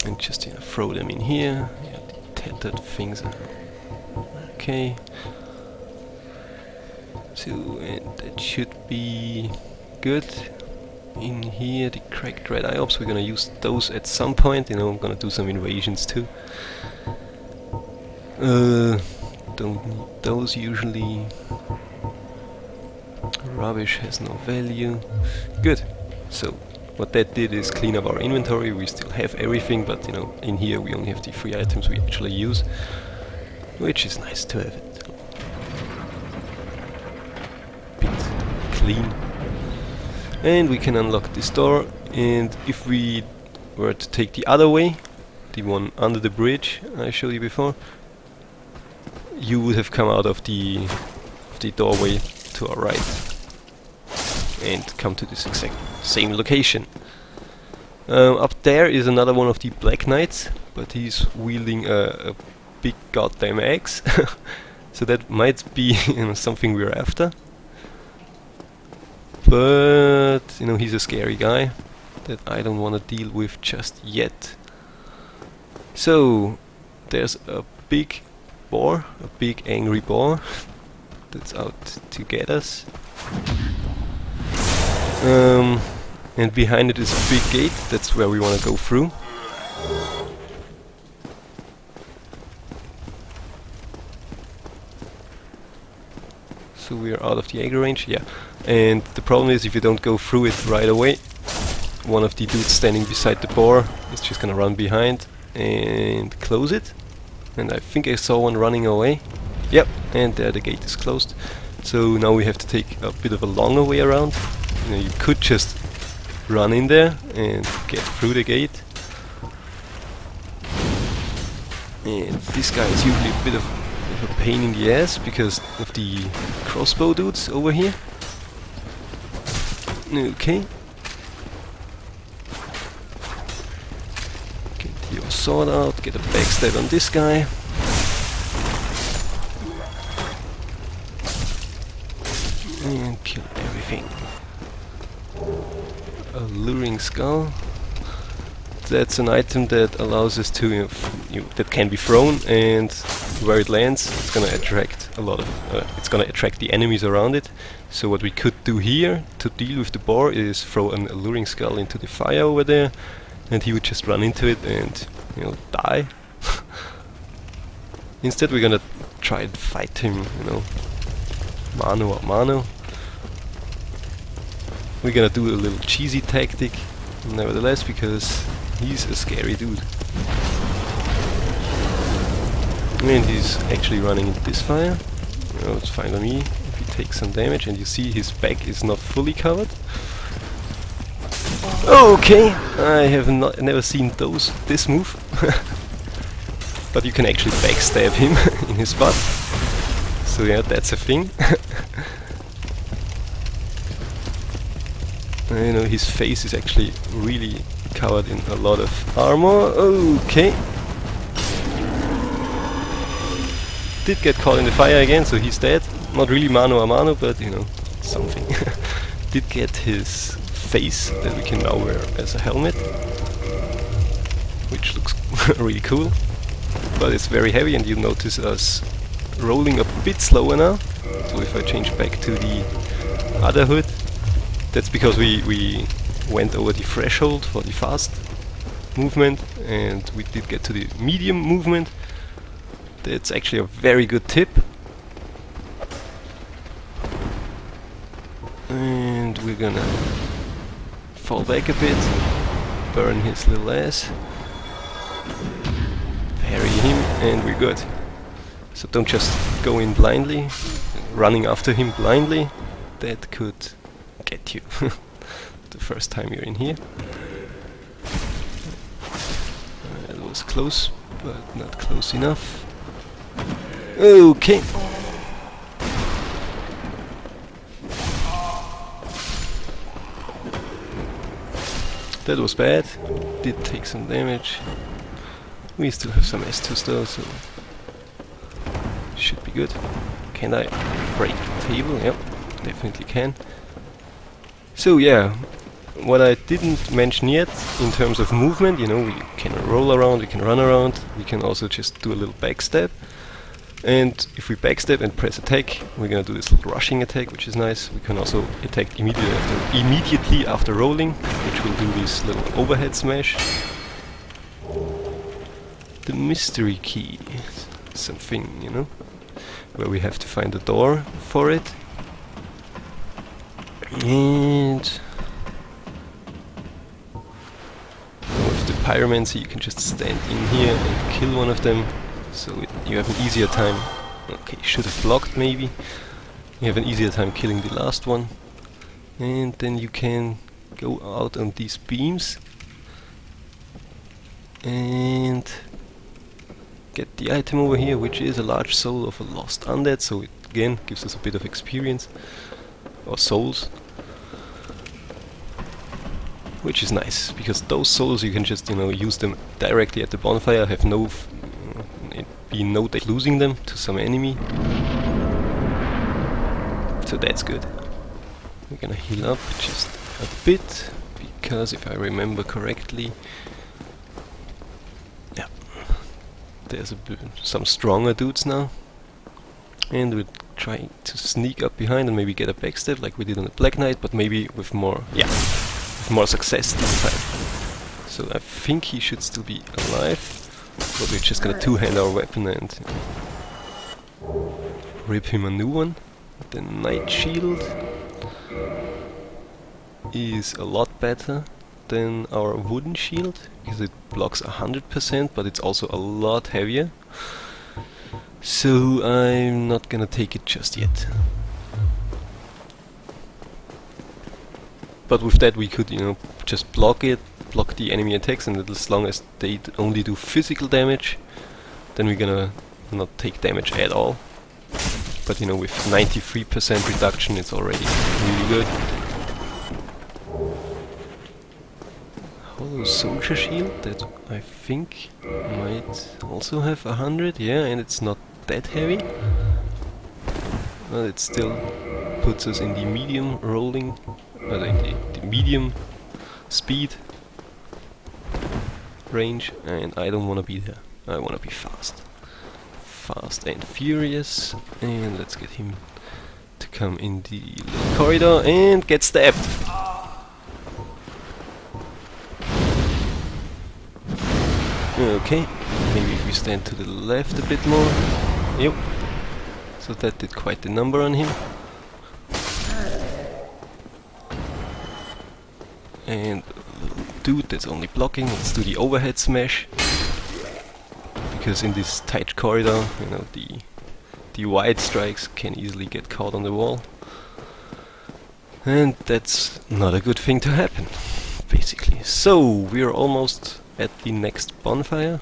And just, you know, throw them in here. Yeah, the tattered things are okay. So, and that should be good. In here, the cracked red eye ops, we're gonna use those at some point. You know, I'm gonna do some invasions too. Don't need those usually. Rubbish has no value. Good. So what that did is clean up our inventory. We still have everything, but you know, in here we only have the 3 items we actually use, which is nice to have it. Bit clean. And we can unlock this door, and if we were to take the other way, the one under the bridge I showed you before, you would have come out of the doorway to our right and come to this exact same location. Up there is another one of the Black Knights, but he's wielding a big goddamn axe. So that might be, you know, something we're after. But, you know, he's a scary guy that I don't want to deal with just yet. So, there's a big boar, a big angry boar that's out to get us. And behind it is a big gate, that's where we want to go through. So we are out of the aggro range, yeah. And the problem is, if you don't go through it right away, one of the dudes standing beside the boar is just gonna run behind and close it. and I think I saw one running away. Yep, and there the gate is closed. So now we have to take a bit of a longer way around. You know, you could just run in there and get through the gate. And this guy is usually a bit of a pain in the ass because of the crossbow dudes over here. Okay. Get your sword out, get a backstab on this guy. And kill everything. Alluring skull. That's an item that allows us to, that can be thrown, and where it lands, it's gonna attract a lot of, it's gonna attract the enemies around it. So what we could do here to deal with the boar is throw an alluring skull into the fire over there, and he would just run into it and, you know, die. Instead, we're gonna try and fight him, you know, mano a mano. We're gonna do a little cheesy tactic, nevertheless, because he's a scary dude. And he's actually running into this fire. Oh, it's fine by me if he takes some damage, and you see his back is not fully covered. Okay, I have never seen this move. But you can actually backstab him in his butt. So yeah, that's a thing. You know, his face is actually really covered in a lot of armor. Okay. Did get caught in the fire again, so he's dead. Not really mano a mano, but you know, something. Did get his face that we can now wear as a helmet, which looks really cool. But it's very heavy, and you notice us rolling a bit slower now. So if I change back to the other hood, that's because we went over the threshold for the fast movement, and we did get to the medium movement. That's actually a very good tip. And we're gonna fall back a bit, burn his little ass, parry him, and we're good. So don't just go in blindly, running after him blindly. That could get you the first time you're in here. That was close, but not close enough. Okay. That was bad. Did take some damage. We still have some S2s though, so should be good. Can I break the table? Yep, definitely can. So yeah, what I didn't mention yet in terms of movement, you know, we can roll around, we can run around, we can also just do a little backstab. And if we backstab and press attack, we're gonna do this little rushing attack, which is nice. We can also attack immediately after rolling, which will do this little overhead smash. The mystery key, something, you know, where we have to find a door for it. And with the pyromancy, you can just stand in here and kill one of them. So you have an easier time. Okay, should have blocked maybe. You have an easier time killing the last one. And then you can go out on these beams and get the item over here, which is a large soul of a lost undead. So it again gives us a bit of experience, or souls, which is nice, because those souls you can just, you know, use them directly at the bonfire, have no be no danger losing them to some enemy. So that's good. We're gonna heal up just a bit, because if I remember correctly, yeah, there's some stronger dudes now, and we're trying to sneak up behind and maybe get a backstab like we did on the Black Knight, but maybe with more, yeah, with more success this time. So I think he should still be alive. But we're just gonna two-hand our weapon and rip him a new one. The Night Shield is a lot better than our wooden shield, because it blocks 100%, but it's also a lot heavier. So I'm not gonna take it just yet. But with that we could, you know, just block the enemy attacks, and as long as they only do physical damage, then we're gonna not take damage at all. But you know, with 93% reduction, it's already really good. Hollow soldier shield, that I think might also have 100, yeah, and it's not that heavy. Well, it still puts us in the medium rolling, the medium speed range, and I don't want to be there. I want to be fast. Fast and furious, and let's get him to come in the little corridor and get stabbed. Okay, maybe if we stand to the left a bit more. Yep. So that did quite the number on him. And dude that's only blocking, let's do the overhead smash. Because in this tight corridor, you know, the wide strikes can easily get caught on the wall. And that's not a good thing to happen, basically. So, we're almost at the next bonfire.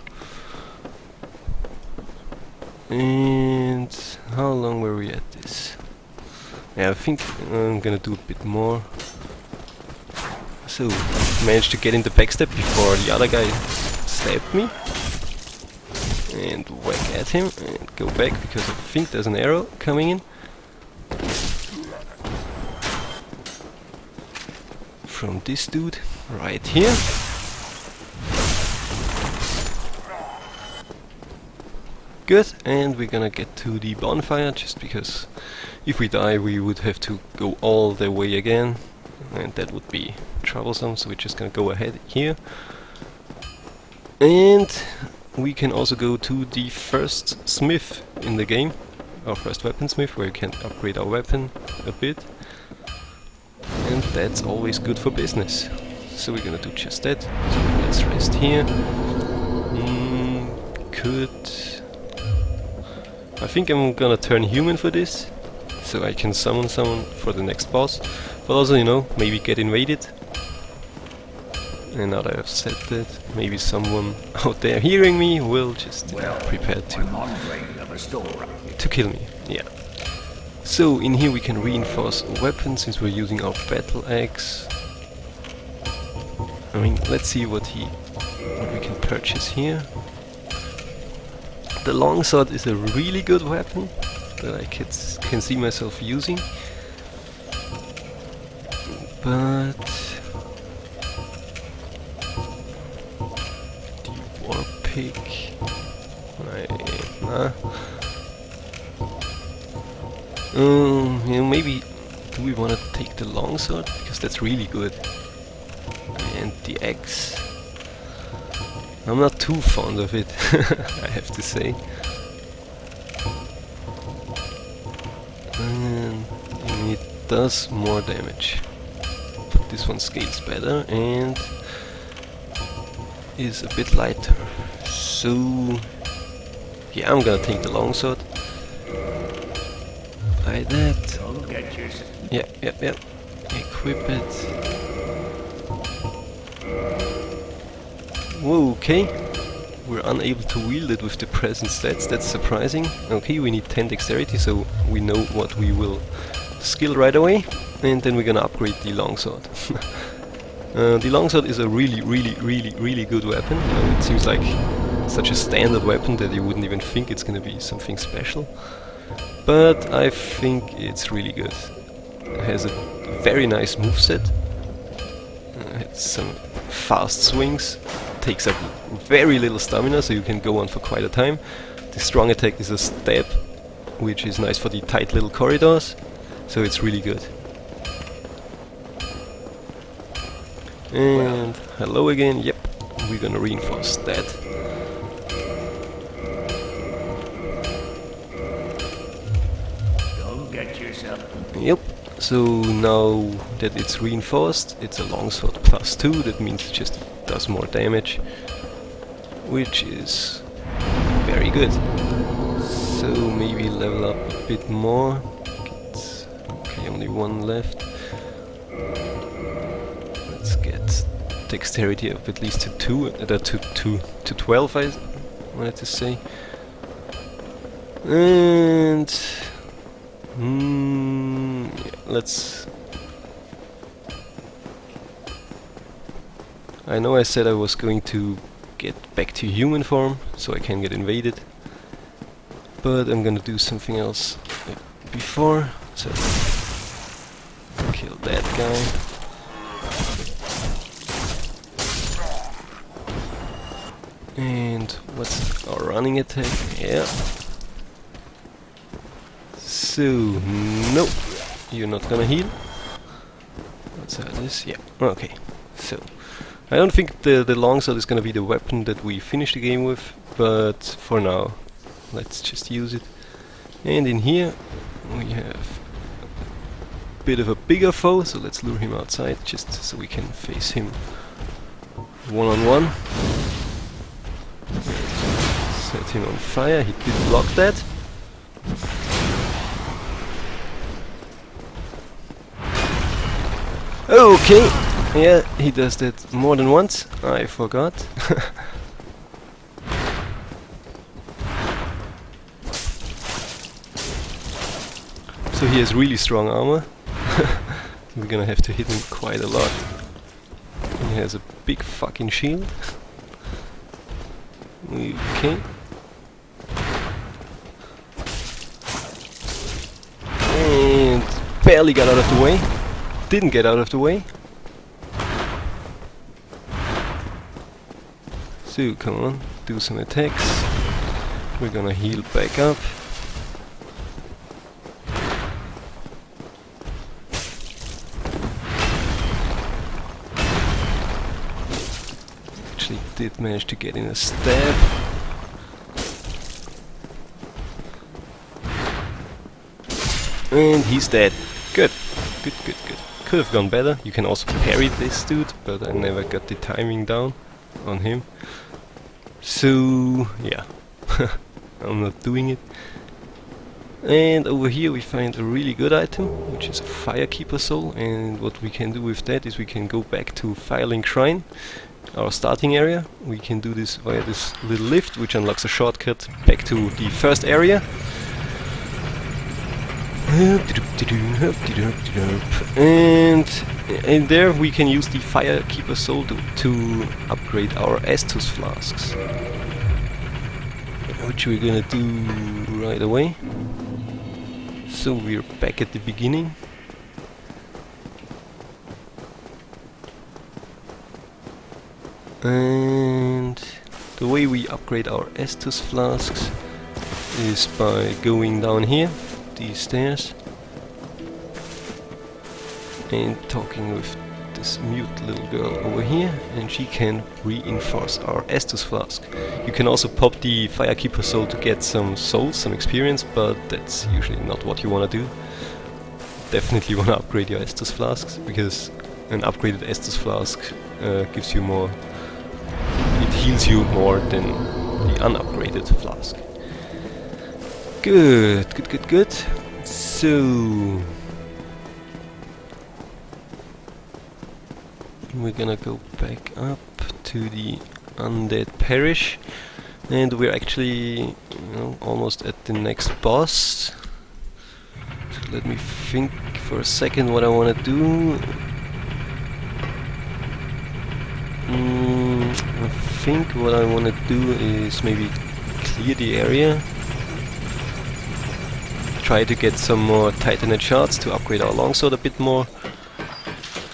And how long were we at this? Yeah, I think I'm gonna do a bit more. So, managed to get in the backstab before the other guy stabbed me. And whack at him and go back, because I think there's an arrow coming in from this dude right here. Good, and we're gonna get to the bonfire, just because if we die we would have to go all the way again, and that would be troublesome, so we're just gonna go ahead here. And we can also go to the first smith in the game, our first weaponsmith, where you can upgrade our weapon a bit. And that's always good for business. So we're gonna do just that. So let's rest here. I think I'm gonna turn human for this, so I can summon someone for the next boss. But also, you know, maybe get invaded. And now that I've said that, maybe someone out there hearing me will just prepare to kill me. Yeah. So in here we can reinforce a weapon, since we're using our battle axe. I mean, let's see what we can purchase here. The longsword is a really good weapon that I can see myself using. But war pick, nah. You know, maybe do we want to take the longsword, because that's really good, and the axe. I'm not too fond of it, I have to say. And it does more damage, but this one scales better and is a bit lighter. So yeah, I'm gonna take the longsword. Like that. Yep. Equip it. Whoa, okay. We're unable to wield it with the present stats, that's surprising. Okay, we need 10 dexterity, so we know what we will skill right away. And then we're gonna upgrade the longsword. The longsword is a really good weapon. You know, it seems like such a standard weapon that you wouldn't even think it's gonna be something special. But I think it's really good. It has a very nice moveset. It's some fast swings. Takes up very little stamina, so you can go on for quite a time. The strong attack is a stab, which is nice for the tight little corridors. So it's really good. And hello again. Yep, we're gonna reinforce that. Go get yourself. Yep, So now that it's reinforced, it's a longsword +2, that means it just does more damage, which is very good. So maybe level up a bit more. Okay, only one left. Let's get dexterity up at least to 12, I wanted to say. And yeah, let's. I know I said I was going to get back to human form so I can get invaded, but I'm gonna do something else before. So kill that guy. And what's our running attack? Yeah. So, no, you're not gonna heal. Let's have this. Yeah, okay. So, I don't think the longsword is gonna be the weapon that we finish the game with, but for now, let's just use it. And in here, we have a bit of a bigger foe, so let's lure him outside, just so we can face him one-on-one. Set him on fire, he did block that. Okay, yeah, he does that more than once. I forgot. So he has really strong armor. We're gonna have to hit him quite a lot. He has a big fucking shield. Okay. And barely got out of the way. Didn't get out of the way. So come on, do some attacks. We're gonna heal back up. Actually did manage to get in a stab. And he's dead. Good. Good, good, good. Could have gone better. You can also parry this dude, but I never got the timing down on him. So, yeah. I'm not doing it. And over here we find a really good item, which is a Firekeeper Soul. And what we can do with that is we can go back to Firelink Shrine, our starting area. We can do this via this little lift, which unlocks a shortcut back to the first area. And in there we can use the Firekeeper Soul to upgrade our Estus flasks, which we're gonna do right away. So we're back at the beginning. And the way we upgrade our Estus flasks is by going down here, these stairs, and talking with this mute little girl over here, and she can reinforce our Estus flask. You can also pop the Firekeeper Soul to get some souls, some experience, but that's usually not what you want to do. Definitely want to upgrade your Estus flasks, because an upgraded Estus flask gives you more, it heals you more than the unupgraded flask. Good, good, good, good. So we're gonna go back up to the Undead Parish, and we're actually, almost at the next boss. So let me think for a second what I want to do. I think what I want to do is maybe clear the area. Try to get some more Titanite shards to upgrade our longsword a bit more,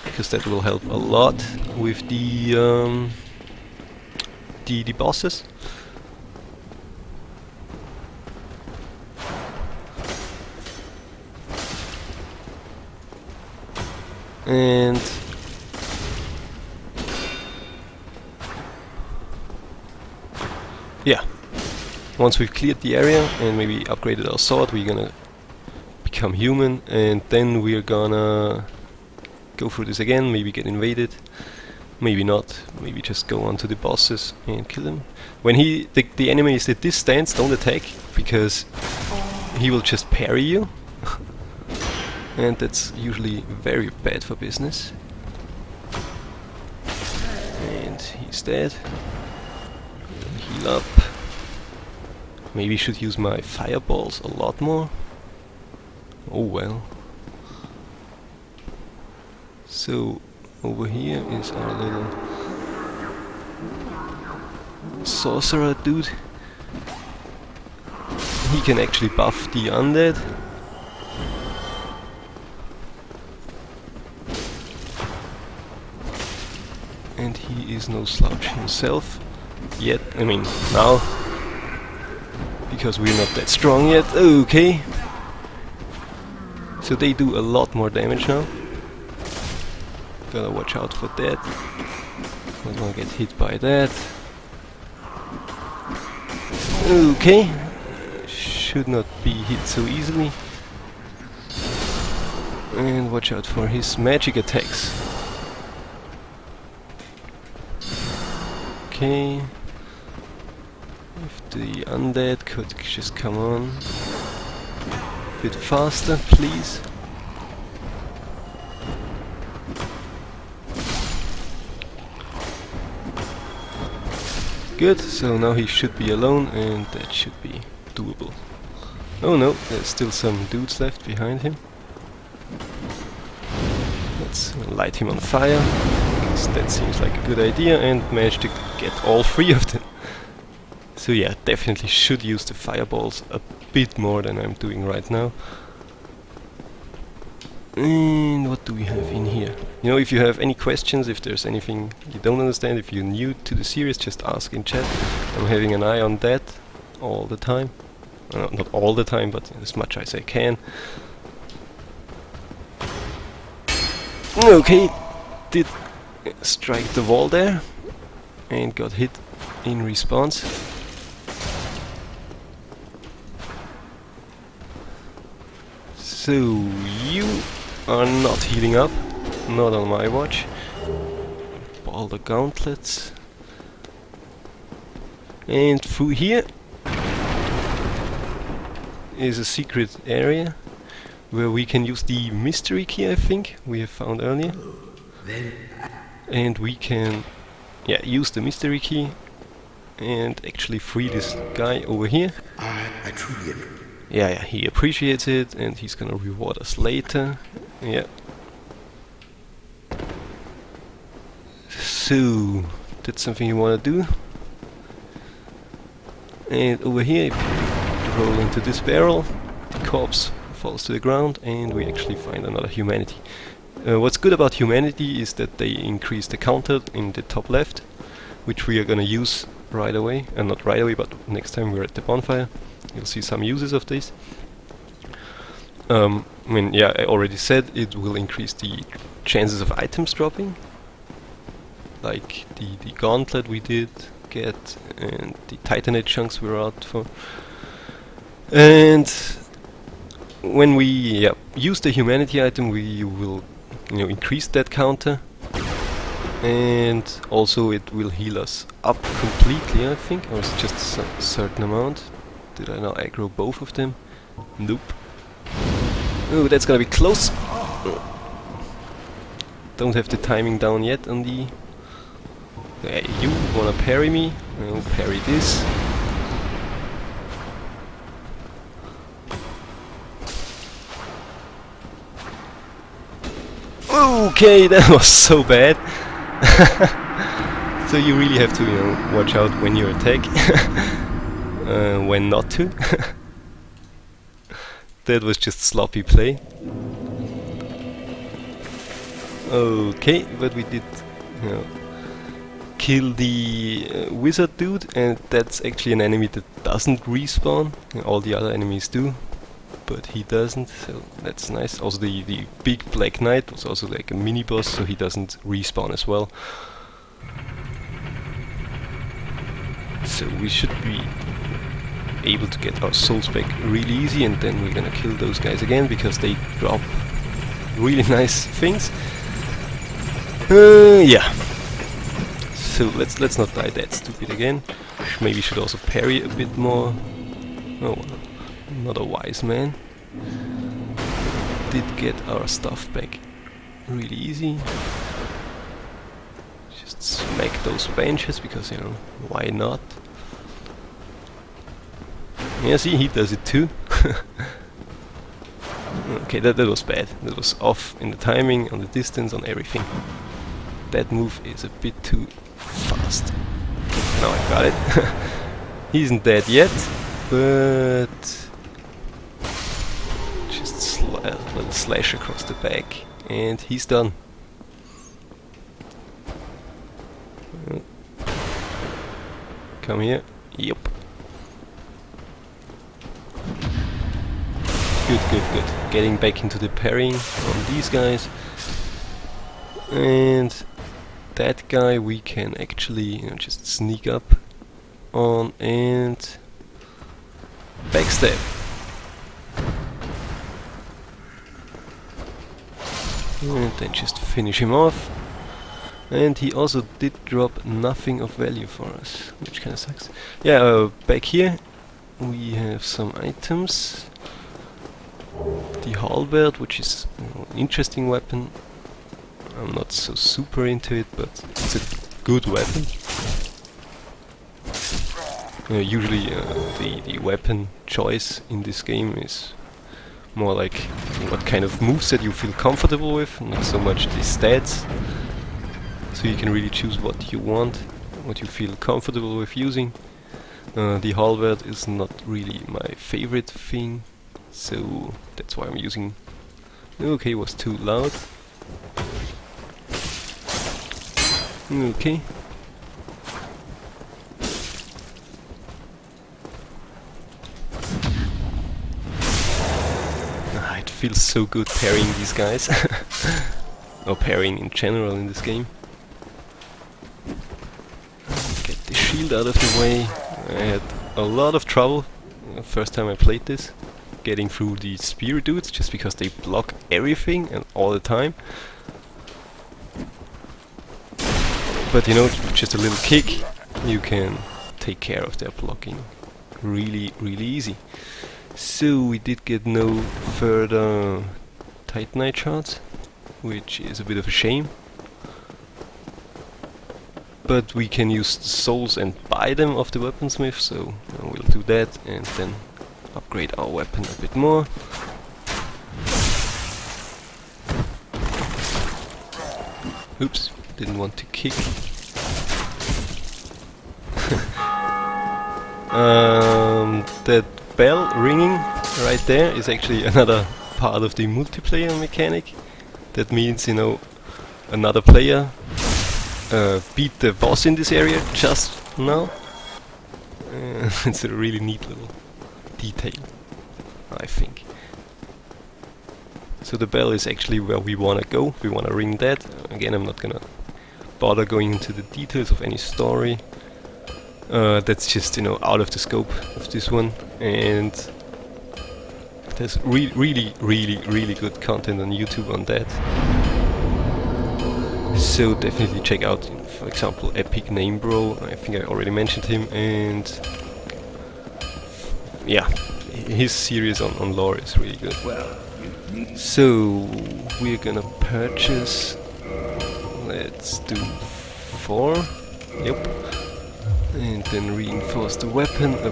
because that will help a lot with the bosses. And yeah, once we've cleared the area and maybe upgraded our sword, we're gonna become human, and then we're gonna go through this again, maybe get invaded, maybe not, maybe just go on to the bosses and kill them. When the enemy is at this stance, don't attack, because he will just parry you, and that's usually very bad for business. And he's dead. Heal up. Maybe should use my fireballs a lot more. Oh well. So over here is our little sorcerer dude. He can actually buff the undead. And he is no slouch himself yet. I mean, now, because we're not that strong yet. Okay. So they do a lot more damage now. Gotta watch out for that. Don't wanna get hit by that. Okay. Should not be hit so easily. And watch out for his magic attacks. Okay. If the undead could just come on a bit faster, please. Good, so now he should be alone, and that should be doable. Oh no, there's still some dudes left behind him. Let's light him on fire, because that seems like a good idea, and manage to get all three of them. So yeah, definitely should use the fireballs a bit more than I'm doing right now. And what do we have in here? You know, if you have any questions, if there's anything you don't understand, if you're new to the series, just ask in chat. I'm having an eye on that all the time. Not all the time, but as much as I can. Okay, did strike the wall there and got hit in response. So you are not healing up, not on my watch. Ball the gauntlets. And through here is a secret area where we can use the mystery key, I think, we have found earlier. And we can use the mystery key and actually free this guy over here. I truly Yeah, he appreciates it, and he's gonna reward us later. Yeah. So, that's something you wanna do. And over here, if you roll into this barrel, the corpse falls to the ground, and we actually find another humanity. What's good about humanity is that they increase the counter in the top left, which we are gonna use right away, and not right away, but next time we're at the bonfire. You'll see some uses of this. I mean, yeah, I already said it will increase the chances of items dropping, like the gauntlet we did get, and the titanite chunks we were out for. And when we use the humanity item, we will, increase that counter, and also it will heal us up completely, I think, or is it just a certain amount? Did I now aggro both of them? Nope. Oh, that's gonna be close! Don't have the timing down yet on the... you wanna parry me? I'll parry this. Okay, that was so bad! So you really have to, watch out when you attack. When not to. That was just sloppy play. Okay, but we did kill the wizard dude, and that's actually an enemy that doesn't respawn. All the other enemies do, but he doesn't, so that's nice. Also the big black knight was also like a mini boss, so he doesn't respawn as well. So we should be able to get our souls back really easy, and then we're gonna kill those guys again because they drop really nice things. Yeah. So let's not die that stupid again. Maybe should also parry a bit more. Oh, not a wise man. Did get our stuff back really easy. Just smack those benches because, you know, why not? Yeah, see, he does it too. Okay, that was bad. That was off in the timing, on the distance, on everything. That move is a bit too fast. Now I got it. He isn't dead yet, but just a little slash across the back, and he's done. Come here. Yep. Good, good, good. Getting back into the parrying on these guys. And that guy we can actually, you know, just sneak up on and backstab. And then just finish him off. And he also did drop nothing of value for us, which kinda sucks. Yeah, back here we have some items. The halberd, which is, you know, an interesting weapon. I'm not so super into it, but it's a good weapon. Usually the weapon choice in this game is more like what kind of moveset you feel comfortable with, not so much the stats. So you can really choose what you want, what you feel comfortable with using. The halberd is not really my favorite thing, so that's why I'm using... Okay, it was too loud. Okay. It feels so good parrying these guys. Or parrying in general in this game. Get the shield out of the way. I had a lot of trouble first time I played this, getting through the spear dudes, just because they block everything and all the time. But you know, just a little kick, you can take care of their blocking really, really easy. So we did get no further Titanite shards, which is a bit of a shame. But we can use the souls and buy them off the weaponsmith, so we'll do that and then upgrade our weapon a bit more. Oops, didn't want to kick. That bell ringing right there is actually another part of the multiplayer mechanic. That means, you know, another player beat the boss in this area just now. It's a really neat little detail, I think. So the bell is actually where we want to go. We want to ring that. Again, I'm not gonna bother going into the details of any story. That's just, you know, out of the scope of this one. And there's really good content on YouTube on that. So definitely check out, for example, Epic Name Bro. I think I already mentioned him, and yeah, his series on lore is really good. So we're gonna purchase. Let's do 4. Yep. And then reinforce the weapon a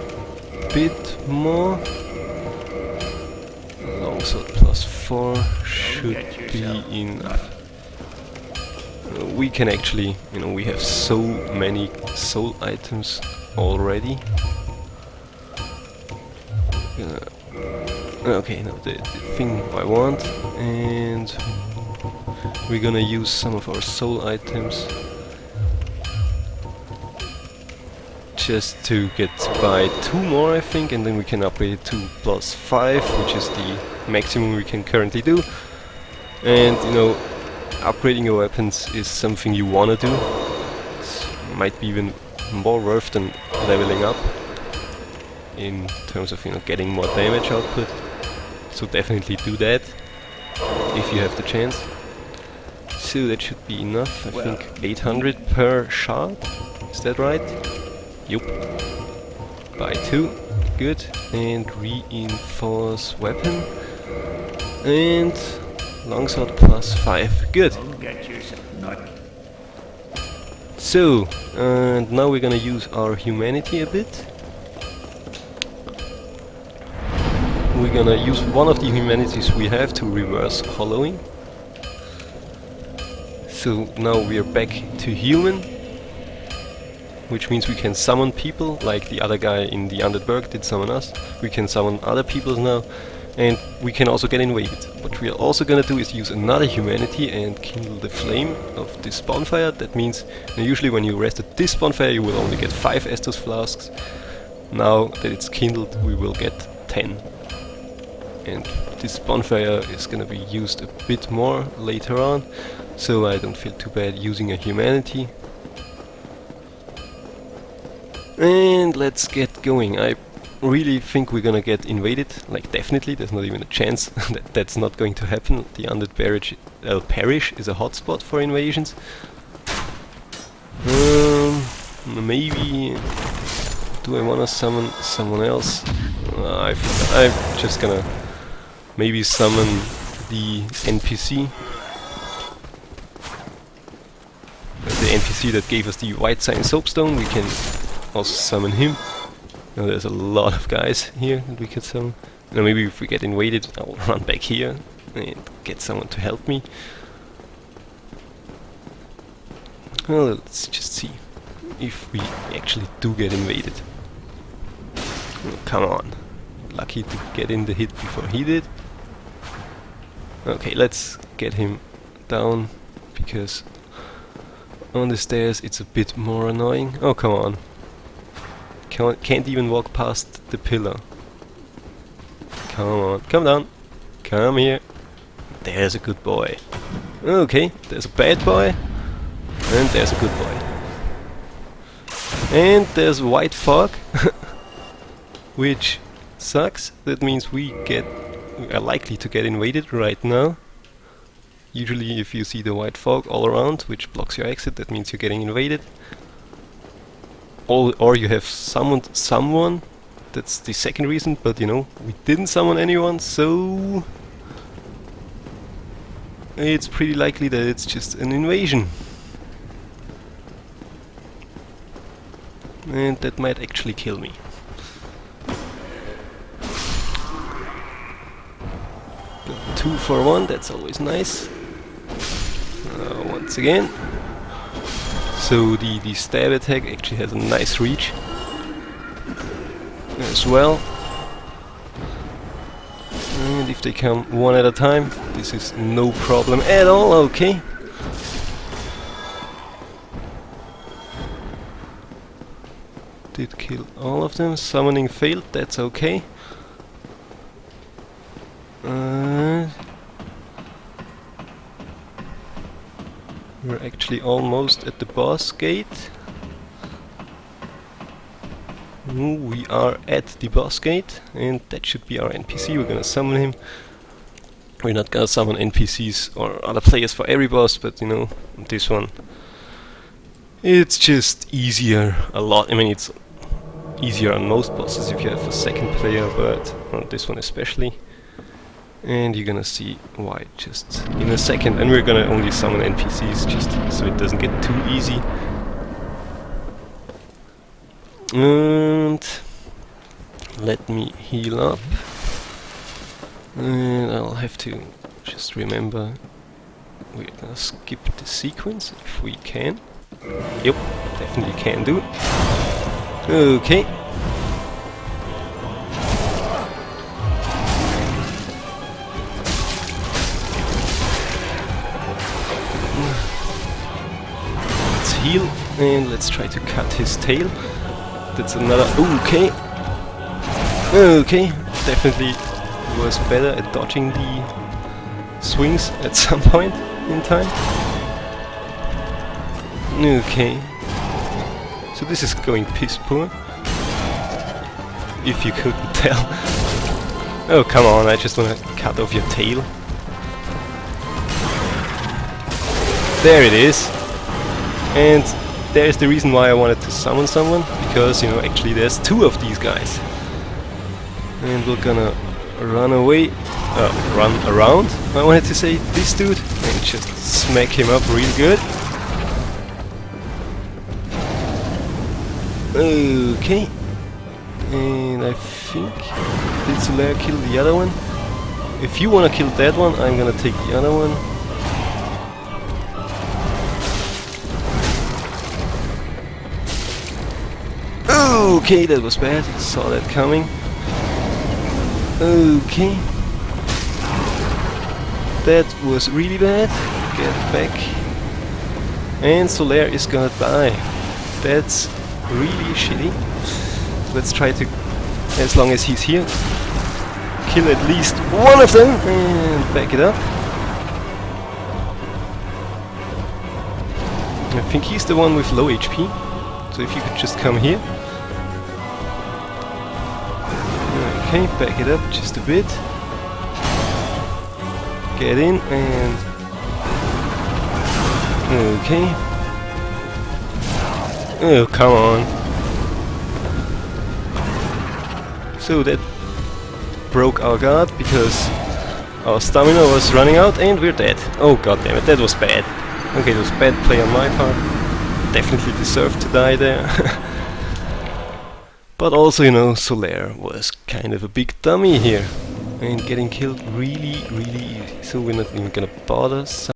bit more. Longsword +4 should be enough. We can actually, you know, we have so many soul items already. Okay, now the thing I want, and we're gonna use some of our soul items just to get by 2 more, I think, and then we can upgrade it to +5, which is the maximum we can currently do. And, you know, upgrading your weapons is something you wanna do. It might be even more worth than leveling up. in terms of, you know, getting more damage output. So definitely do that if you have the chance. So that should be enough. I think 800 per shard. Is that right? Yup. By 2. Good. And reinforce weapon. And longsword plus 5. Good. So, and now we're gonna use our humanity a bit. We're gonna use one of the humanities we have to reverse hollowing. So now we are back to human, which means we can summon people, like the other guy in the Undead Burg did summon us. We can summon other people now, and we can also get invaded. What we are also gonna do is use another humanity and kindle the flame of this bonfire. That means usually when you rest at this bonfire you will only get 5 Estus flasks. Now that it's kindled we will get 10. And this bonfire is gonna be used a bit more later on, so I don't feel too bad using a humanity. And let's get going. I really think we're gonna get invaded, like definitely, there's not even a chance that that's not going to happen. The Undead Parish is a hotspot for invasions. Maybe... do I wanna summon someone else? I'm just gonna maybe summon the NPC. The NPC that gave us the White Sign Soapstone, we can also summon him. Now there's a lot of guys here that we could summon. Now maybe if we get invaded, I'll run back here and get someone to help me. Well, let's just see if we actually do get invaded. Oh, come on. Lucky to get in the hit before he did. Okay, let's get him down, because on the stairs it's a bit more annoying. Oh, come on. Can't even walk past the pillar. Come on, come down. Come here. There's a good boy. Okay, there's a bad boy. And there's a good boy. And there's white fog. Which sucks. That means we are likely to get invaded right now. Usually if you see the white fog all around, which blocks your exit, that means you're getting invaded. Or you have summoned someone. That's the second reason, but you know, we didn't summon anyone, so it's pretty likely that it's just an invasion. And that might actually kill me. Got 2 for 1, that's always nice. Once again. So the stab attack actually has a nice reach as well. And if they come one at a time, this is no problem at all. Okay. Did kill all of them. Summoning failed, that's okay. We're actually almost at the boss gate. We are at the boss gate, and that should be our NPC. We're gonna summon him. We're not gonna summon NPCs or other players for every boss, but you know, this one, it's just easier a lot. I mean, it's easier on most bosses if you have a second player, but on this one especially. And you're gonna see why just in a second. And we're gonna only summon NPCs just so it doesn't get too easy. And let me heal up. And I'll have to just remember we're gonna skip the sequence if we can. Yep, definitely can do. Okay. Heal, and let's try to cut his tail. That's another... okay. Okay, definitely was better at dodging the swings at some point in time. Okay. So this is going piss poor. if you couldn't tell. Oh, come on, I just wanna cut off your tail. There it is. And there's the reason why I wanted to summon someone, because, you know, actually there's two of these guys. And we're gonna run away, run around, I wanted to say, this dude, and just smack him up real good. Okay. And I think, did Solaire kill the other one? If you wanna kill that one, I'm gonna take the other one. Okay, that was bad. Saw that coming. Okay. That was really bad. Get back. And Solaire is gonna die. That's really shitty. Let's try to, as long as he's here, kill at least one of them and back it up. I think he's the one with low HP. So if you could just come here. Okay, back it up just a bit. Get in and... Okay. Oh, come on. So that broke our guard because our stamina was running out and we're dead. Oh, god damn it, that was bad. Okay, it was bad play on my part. Definitely deserved to die there. But also, you know, Solaire was kind of a big dummy here. And getting killed really, really easy. So we're not even gonna bother.